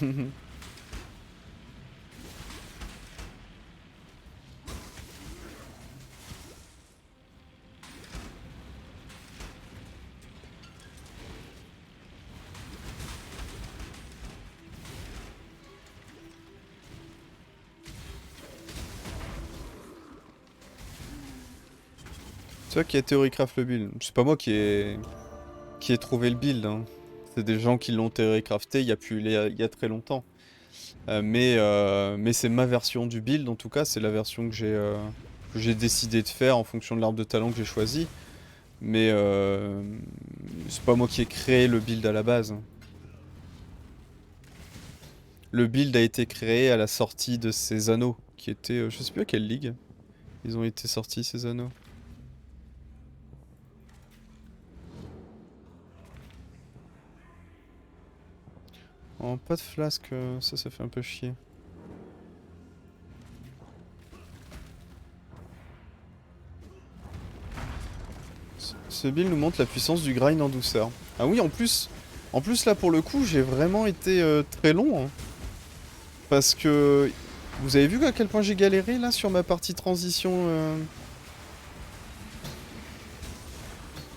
toi qui a théorycraft le build. C'est pas moi qui ai trouvé le build. Hein. C'est des gens qui l'ont théorycrafté il y a très longtemps. Mais c'est ma version du build en tout cas. C'est la version que j'ai décidé de faire en fonction de l'arbre de talent que j'ai choisi. Mais c'est pas moi qui ai créé le build à la base. Le build a été créé à la sortie de ces anneaux, qui étaient, je sais plus à quelle ligue ils ont été sortis ces anneaux. Oh, pas de flasque, ça fait un peu chier. Ce build nous montre la puissance du grind en douceur. Ah oui, en plus là pour le coup, j'ai vraiment été très long. Hein. Parce que vous avez vu à quel point j'ai galéré là sur ma partie transition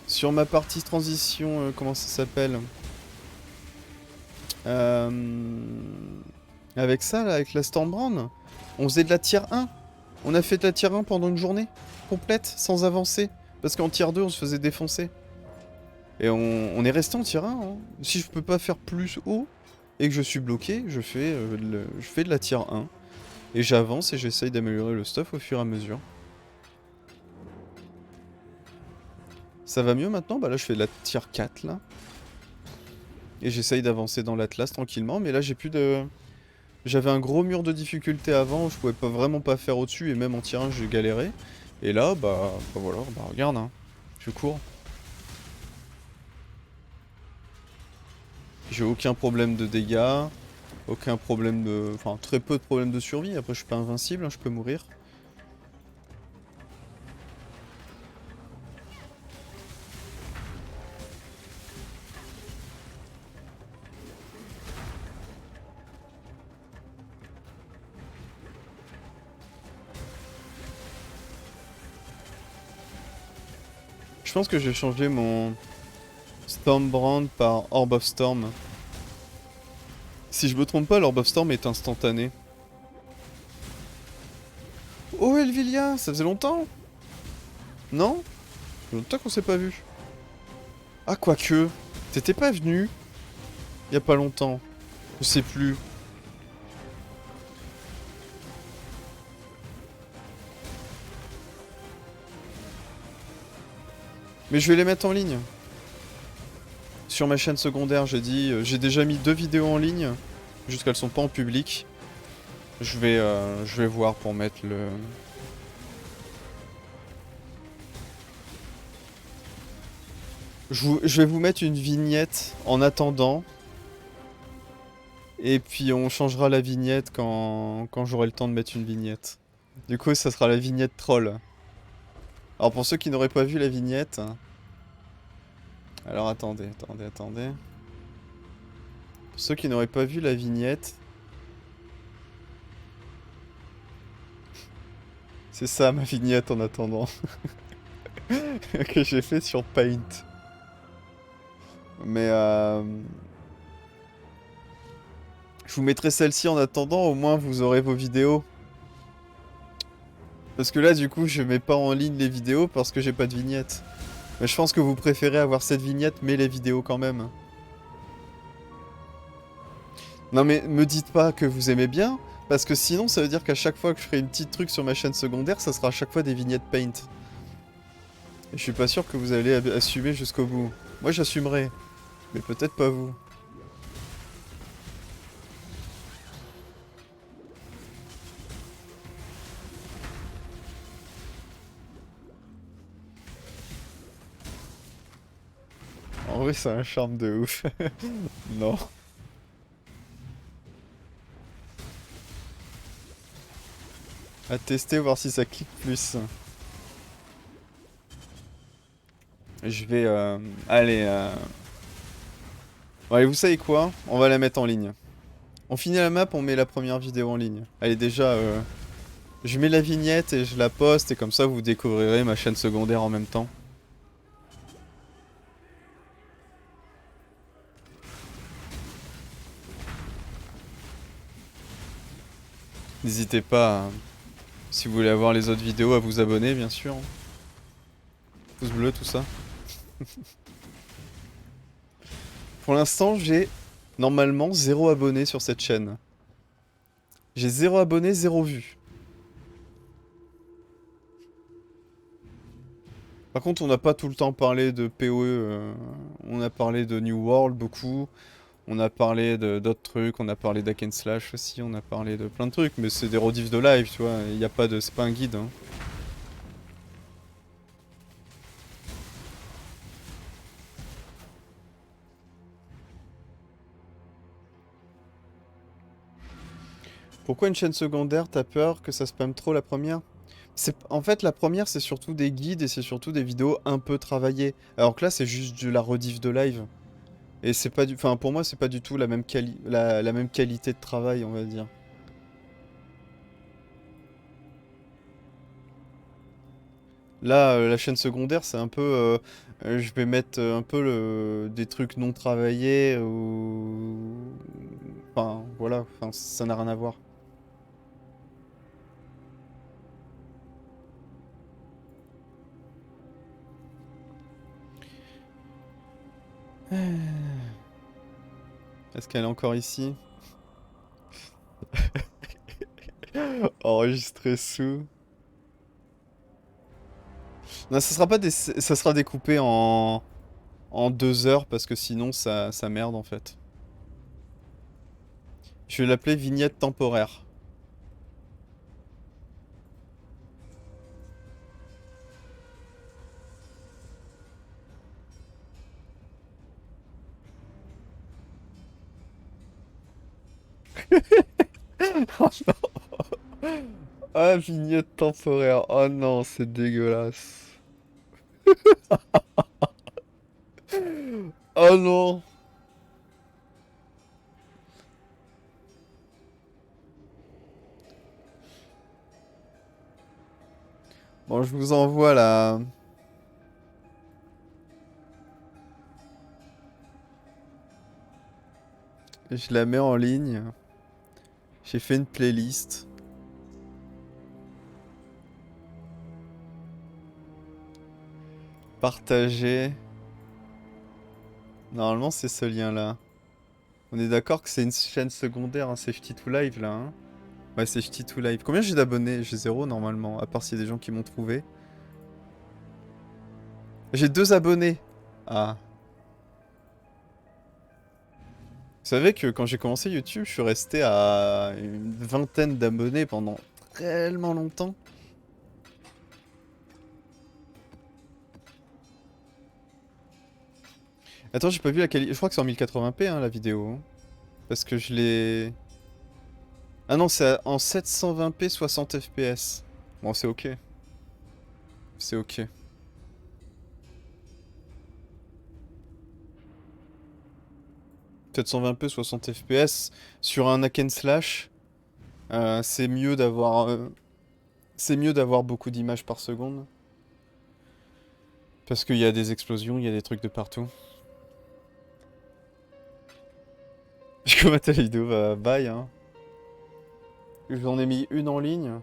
sur ma partie transition, comment ça s'appelle Euh, Avec ça là, avec la Stormbrand, on faisait de la tier 1. On a fait de la tier 1 pendant une journée complète, sans avancer. Parce qu'en tier 2, on se faisait défoncer. Et on est resté en tier 1. Hein. Si je peux pas faire plus haut et que je suis bloqué, je fais de la tier 1. Et j'avance et j'essaye d'améliorer le stuff au fur et à mesure. Ça va mieux maintenant? Bah là, je fais de la tier 4 là. Et j'essaye d'avancer dans l'Atlas tranquillement. Mais là, j'ai plus de... J'avais un gros mur de difficulté avant, je pouvais pas vraiment pas faire au-dessus et même en tir 1 j'ai galéré. Et là, bah voilà, bah regarde, hein, je cours. J'ai aucun problème de dégâts, aucun problème de... Enfin, très peu de problèmes de survie, après je suis pas invincible, hein, je peux mourir. Je pense que j'ai changé mon Stormbrand par Orb of Storm. Si je me trompe pas, l'Orb of Storm est instantané. Oh Elvilia, ça faisait longtemps? Non? Ça fait longtemps qu'on s'est pas vu. Ah quoique, t'étais pas venu il y a pas longtemps. Je sais plus. Mais je vais les mettre en ligne. Sur ma chaîne secondaire, j'ai déjà mis 2 vidéos en ligne, jusqu'elles sont pas en public. Je vais voir pour mettre le... Je vais vous mettre une vignette en attendant. Et puis on changera la vignette quand j'aurai le temps de mettre une vignette. Du coup, ça sera la vignette troll. Alors pour ceux qui n'auraient pas vu la vignette... Alors attendez. Pour ceux qui n'auraient pas vu la vignette... C'est ça ma vignette en attendant. Que j'ai fait sur Paint. Mais je vous mettrai celle-ci en attendant, au moins vous aurez vos vidéos. Parce que là du coup je mets pas en ligne les vidéos parce que j'ai pas de vignette. Mais je pense que vous préférez avoir cette vignette mais les vidéos quand même. Non mais me dites pas que vous aimez bien, parce que sinon ça veut dire qu'à chaque fois que je ferai une petite truc sur ma chaîne secondaire, ça sera à chaque fois des vignettes Paint. Et je suis pas sûr que vous allez assumer jusqu'au bout. Moi j'assumerai, mais peut-être pas vous. En vrai c'est un charme de ouf. Non. À tester, voir si ça clique plus. Je vais... Allez... Bon, allez, vous savez quoi? On va la mettre en ligne. On finit la map, on met la première vidéo en ligne. Allez, déjà, je mets la vignette et je la poste, et comme ça, vous découvrirez ma chaîne secondaire en même temps. N'hésitez pas, si vous voulez avoir les autres vidéos, à vous abonner, bien sûr. Pouce bleu, tout ça. Pour l'instant, j'ai normalement 0 abonné sur cette chaîne. J'ai 0 abonné, 0 vue. Par contre, on n'a pas tout le temps parlé de PoE. On a parlé de New World beaucoup. On a parlé d'autres trucs. On a parlé d'Hack and Slash aussi. On a parlé de plein de trucs. Mais c'est des rediffs de live, tu vois. Il y a pas de... C'est pas un guide. Hein. Pourquoi une chaîne secondaire? T'as peur que ça spamme trop la première? En fait, la première, c'est surtout des guides et c'est surtout des vidéos un peu travaillées. Alors que là, c'est juste de la rediff de live. Et c'est pas du... Enfin, pour moi, c'est pas du tout la même la même qualité de travail, on va dire. Là, la chaîne secondaire, c'est un peu... je vais mettre un peu des trucs non travaillés ou... Enfin, voilà. Enfin, ça n'a rien à voir. Est-ce qu'elle est encore ici? Enregistré sous... Non, ça sera pas ça sera découpé en 2 heures parce que sinon ça merde en fait. Je vais l'appeler vignette temporaire. Ah, vignette temporaire. Oh non, c'est dégueulasse. Oh non. Bon, je vous envoie la... Je la mets en ligne. J'ai fait une playlist. Partager. Normalement, c'est ce lien-là. On est d'accord que c'est une chaîne secondaire, hein, c'est Ch'ti2 Live là, hein. Ouais, c'est Ch'ti2 Live. Combien j'ai d'abonnés? J'ai zéro normalement, à part s'il y a des gens qui m'ont trouvé. J'ai 2 abonnés. Ah. Vous savez que quand j'ai commencé YouTube, je suis resté à une vingtaine d'abonnés pendant tellement longtemps. Attends, j'ai pas vu la qualité. Je crois que c'est en 1080p hein, la vidéo, hein. Parce que je l'ai... Ah non, c'est en 720p 60 fps. Bon, c'est ok. C'est ok. 720p 60 fps sur un hack and slash, c'est mieux d'avoir beaucoup d'images par seconde. Parce qu'il y a des explosions, il y a des trucs de partout. Je commenté la vidéo, bah bye hein. J'en ai mis une en ligne.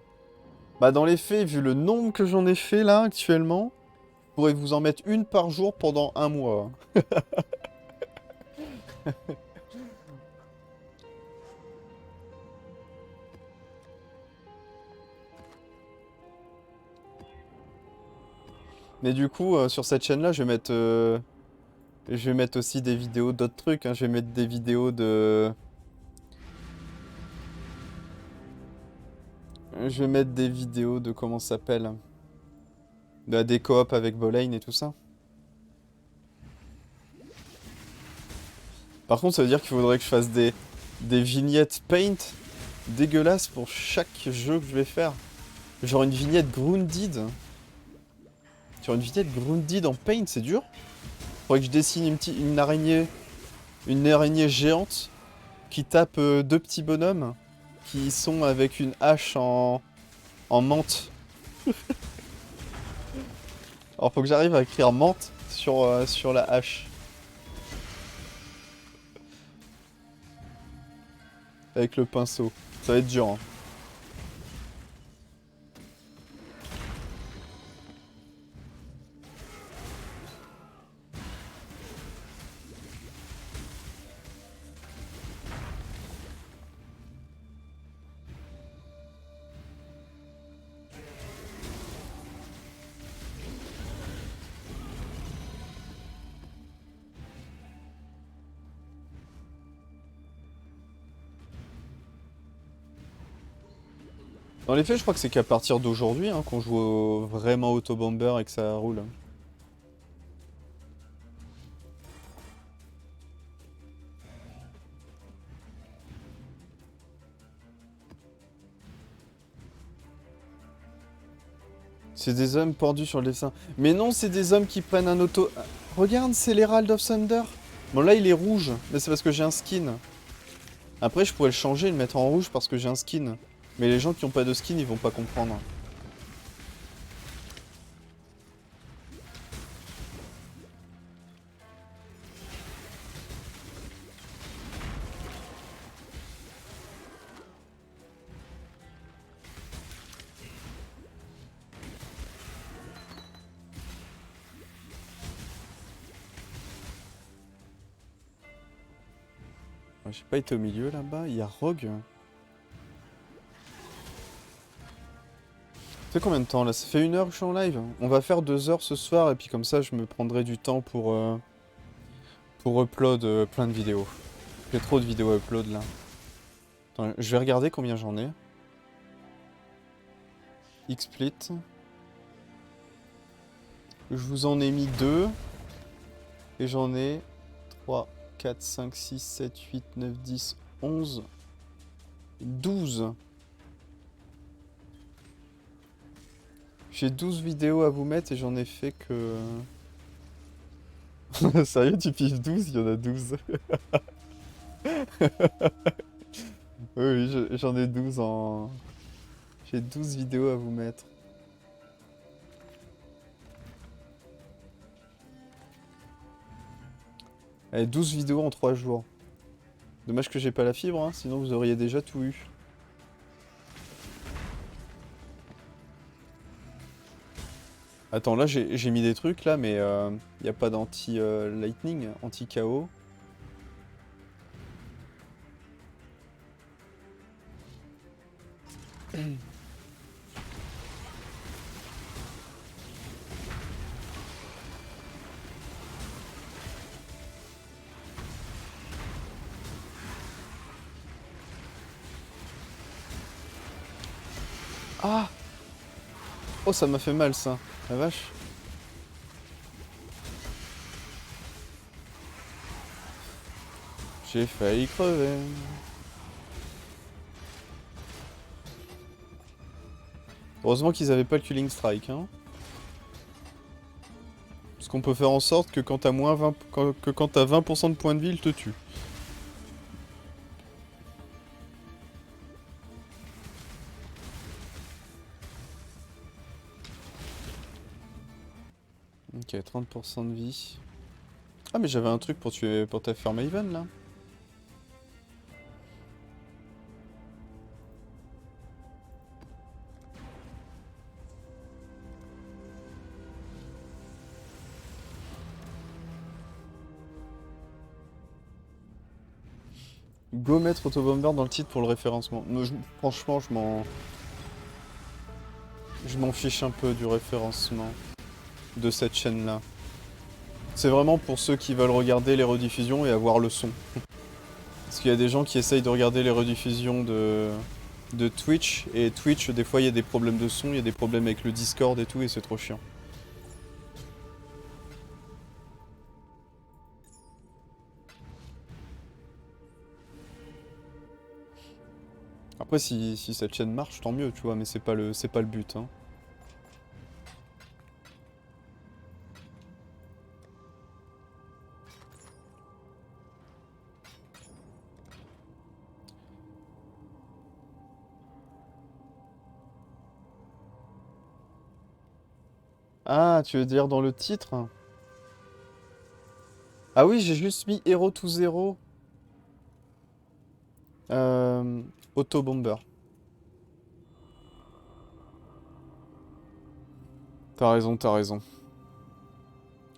Bah dans les faits, vu le nombre que j'en ai fait là actuellement, je pourrais vous en mettre une par jour pendant un mois. Mais du coup, sur cette chaîne-là, je vais mettre aussi des vidéos d'autres trucs, hein. Je vais mettre des vidéos de... Je vais mettre des vidéos de comment ça s'appelle? De la décoop avec Bolane et tout ça. Par contre, ça veut dire qu'il faudrait que je fasse des vignettes paint dégueulasses pour chaque jeu que je vais faire. Genre une vignette grounded. Sur une vignette grounded en paint, c'est dur. Faudrait que je dessine une araignée géante qui tape 2 petits bonhommes qui sont avec une hache en menthe. Alors faut que j'arrive à écrire menthe sur la hache. Avec le pinceau. Ça va être dur, hein. Dans les faits, je crois que c'est qu'à partir d'aujourd'hui hein, qu'on joue vraiment Autobomber et que ça roule. C'est des hommes pendus sur le dessin. Mais non, c'est des hommes qui prennent un auto... Regarde, c'est l'Herald of Thunder. Bon, là, il est rouge. Mais c'est parce que j'ai un skin. Après, je pourrais le changer et le mettre en rouge parce que j'ai un skin. Mais les gens qui ont pas de skin, ils vont pas comprendre. J'ai pas été au milieu là-bas. Il y a Rogue. Ça fait combien de temps là? Ça fait 1 heure que je suis en live. On va faire 2 heures ce soir et puis comme ça je me prendrai du temps pour upload plein de vidéos. J'ai trop de vidéos à upload là. Attends, je vais regarder combien j'en ai. XSplit. Je vous en ai mis 2. Et j'en ai 3, 4, 5, 6, 7, 8, 9, 10, 11, 12. J'ai 12 vidéos à vous mettre et j'en ai fait que... Sérieux, tu piges 12? Il y en a 12. Oui, oui, j'en ai 12 en... J'ai 12 vidéos à vous mettre. Allez, 12 vidéos en 3 jours. Dommage que j'ai pas la fibre, hein, sinon vous auriez déjà tout eu. Attends, là j'ai mis des trucs là, mais y a pas d'anti-lightning, anti-KO. Ah! Oh, ça m'a fait mal ça. La vache. J'ai failli crever. Heureusement qu'ils avaient pas le Killing Strike, hein. Parce qu'on peut faire en sorte que quand t'as moins 20... que quand t'as 20% de points de vie, il te tue. Ok, 30% de vie. Ah mais j'avais un truc pour tuer pour ta faire Maven là. Go mettre Autobomber dans le titre pour le référencement. Franchement, je m'en fiche un peu du référencement de cette chaîne-là. C'est vraiment pour ceux qui veulent regarder les rediffusions et avoir le son. Parce qu'il y a des gens qui essayent de regarder les rediffusions de Twitch, et Twitch, des fois, il y a des problèmes de son, il y a des problèmes avec le Discord et tout, et c'est trop chiant. Après, si cette chaîne marche, tant mieux, tu vois, mais c'est pas le but, hein. Ah, tu veux dire dans le titre? Ah oui, j'ai juste mis Hero to Zero. Euh, Autobomber. T'as raison, t'as raison.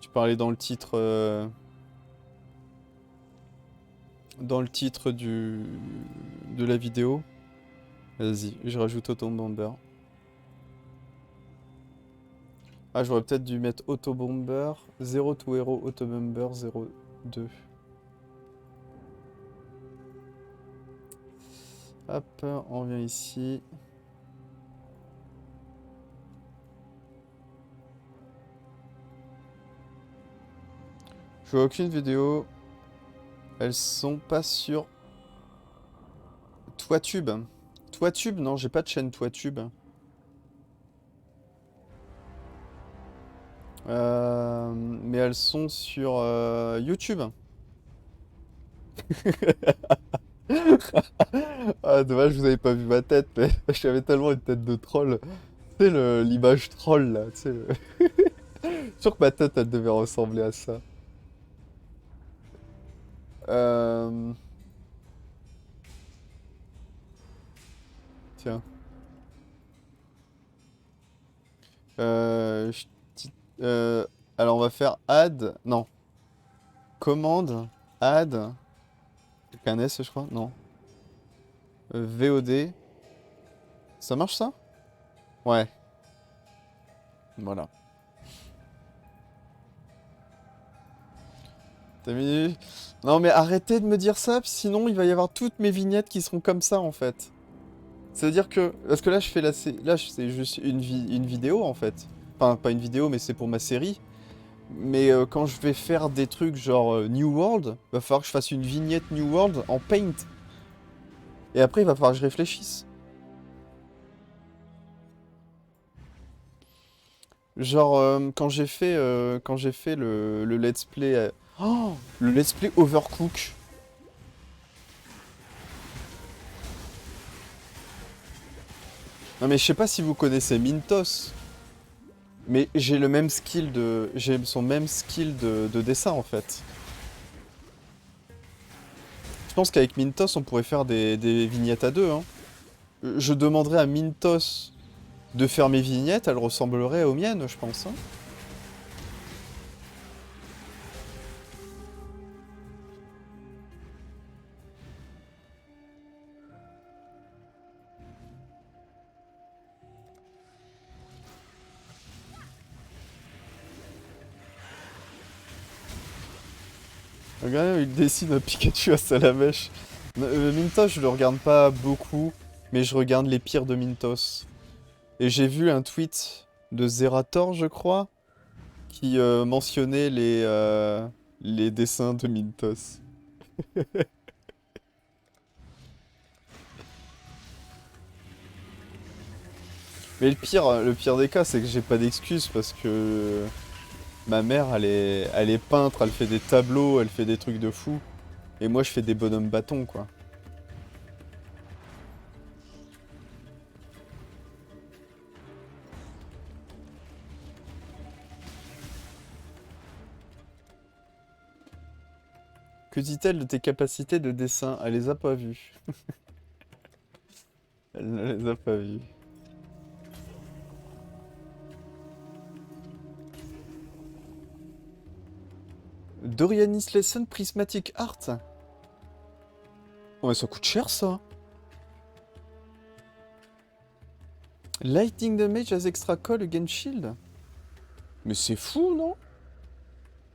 Tu parlais dans le titre... dans le titre de la vidéo. Vas-y, je rajoute Autobomber. Ah, j'aurais peut-être dû mettre Autobomber, 0 to Hero, Autobomber, 02. Hop, on revient ici. Je vois aucune vidéo. Elles sont pas sur Toitube. Toitube, non, j'ai pas de chaîne Toitube. Mais elles sont sur YouTube. Ah, dommage, vous avez pas vu ma tête, mais j'avais tellement une tête de troll. Tu sais, l'image troll là, tu sais. Sûr que ma tête, elle devait ressembler à ça. Euh... Tiens. Euh... je ti- euh, Alors, on va faire add. Non. Commande. Add. Avec un S, je crois. Non. VOD. Ça marche ça? Ouais. Voilà. T'as vu? Non, mais arrêtez de me dire ça, sinon il va y avoir toutes mes vignettes qui seront comme ça en fait. C'est-à-dire que. Parce que là, je fais la. Là, c'est juste une vidéo en fait. Enfin, pas une vidéo, mais c'est pour ma série. Mais quand je vais faire des trucs genre New World, va falloir que je fasse une vignette New World en Paint. Et après, il va falloir que je réfléchisse. Genre, quand j'ai fait le let's play. Oh, le let's play Overcook. Non, mais je sais pas si vous connaissez Mintos. Mais j'ai le même skill de. J'ai son même skill de dessin en fait. Je pense qu'avec Mintos, on pourrait faire des vignettes à deux, hein. Je demanderais à Mintos de faire mes vignettes, elles ressembleraient aux miennes, je pense, hein. Regardez, il dessine un Pikachu à Salamèche. Mintos, je le regarde pas beaucoup, mais je regarde les pires de Mintos. Et j'ai vu un tweet de Zerator, je crois, qui mentionnait les dessins de Mintos. Mais le pire des cas, c'est que j'ai pas d'excuses parce que ma mère, elle est peintre, elle fait des tableaux, elle fait des trucs de fou. Et moi, je fais des bonhommes bâtons, quoi. Que dit-elle de tes capacités de dessin? Elle les a pas vues. Elle ne les a pas vues. Dorianis Lesson Prismatic Art. Ouais, ça coûte cher, ça. Lighting damage as extra coll against shield. Mais c'est fou, non?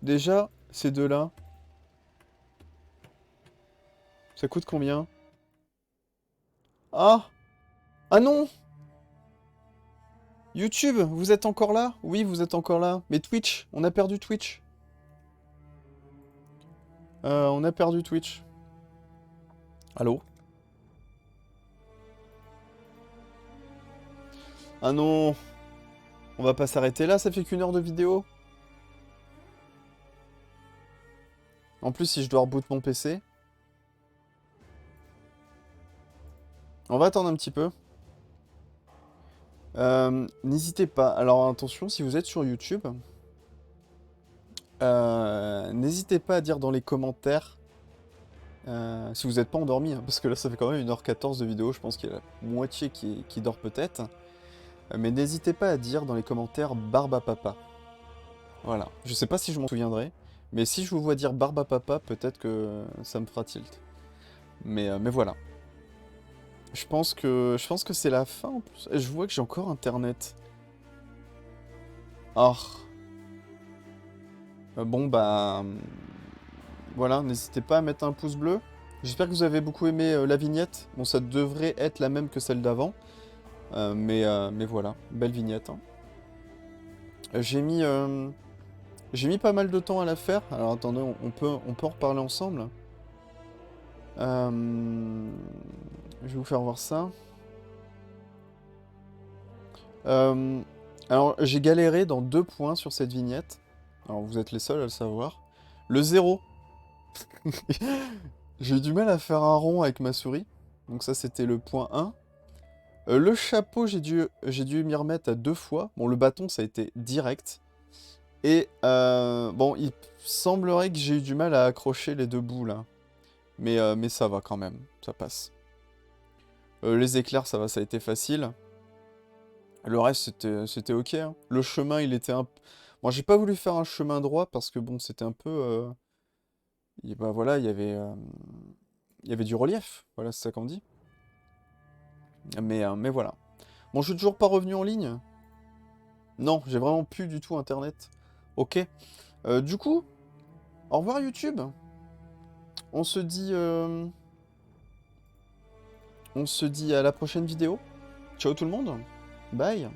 Déjà, ces deux-là, ça coûte combien? Ah! Ah non! YouTube, vous êtes encore là? Oui, vous êtes encore là. Mais Twitch, on a perdu Twitch. On a perdu Twitch. Allô? Ah non! On va pas s'arrêter là, ça fait qu'une heure de vidéo. En plus, si je dois reboot mon PC. On va attendre un petit peu. N'hésitez pas. Alors attention, si vous êtes sur YouTube, n'hésitez pas à dire dans les commentaires si vous n'êtes pas endormi, hein, parce que là ça fait quand même 1h14 de vidéo, je pense qu'il y a la moitié qui dort peut-être. Mais n'hésitez pas à dire dans les commentaires Barbe à Papa. Voilà. Je sais pas si je m'en souviendrai, mais si je vous vois dire Barbe à Papa, peut-être que ça me fera tilt. Mais voilà. Je pense que c'est la fin en plus. Je vois que j'ai encore internet. Ah. Bon bah voilà, n'hésitez pas à mettre un pouce bleu. J'espère que vous avez beaucoup aimé la vignette. Bon, ça devrait être la même que celle d'avant. Mais voilà, belle vignette, hein. J'ai mis pas mal de temps à la faire. Alors attendez, on peut en reparler ensemble. Je vais vous faire voir ça. Euh, Alors, j'ai galéré dans 2 points sur cette vignette. Alors, vous êtes les seuls à le savoir. Le 0. J'ai eu du mal à faire un rond avec ma souris. Donc ça, c'était le point 1. Le chapeau, j'ai dû m'y remettre à 2 fois. Bon, le bâton, ça a été direct. Et bon, il semblerait que j'ai eu du mal à accrocher les 2 bouts là. Mais ça va quand même, ça passe. Les éclairs, ça va, ça a été facile. Le reste, c'était ok, hein. Le chemin, il était un... Bon, j'ai pas voulu faire un chemin droit parce que bon, c'était un peu... bah voilà, il y avait du relief. Voilà, c'est ça qu'on dit. Mais voilà. Bon, je suis toujours pas revenu en ligne. Non, j'ai vraiment plus du tout internet. Ok. Du coup, au revoir YouTube. On se dit... On se dit à la prochaine vidéo. Ciao tout le monde. Bye.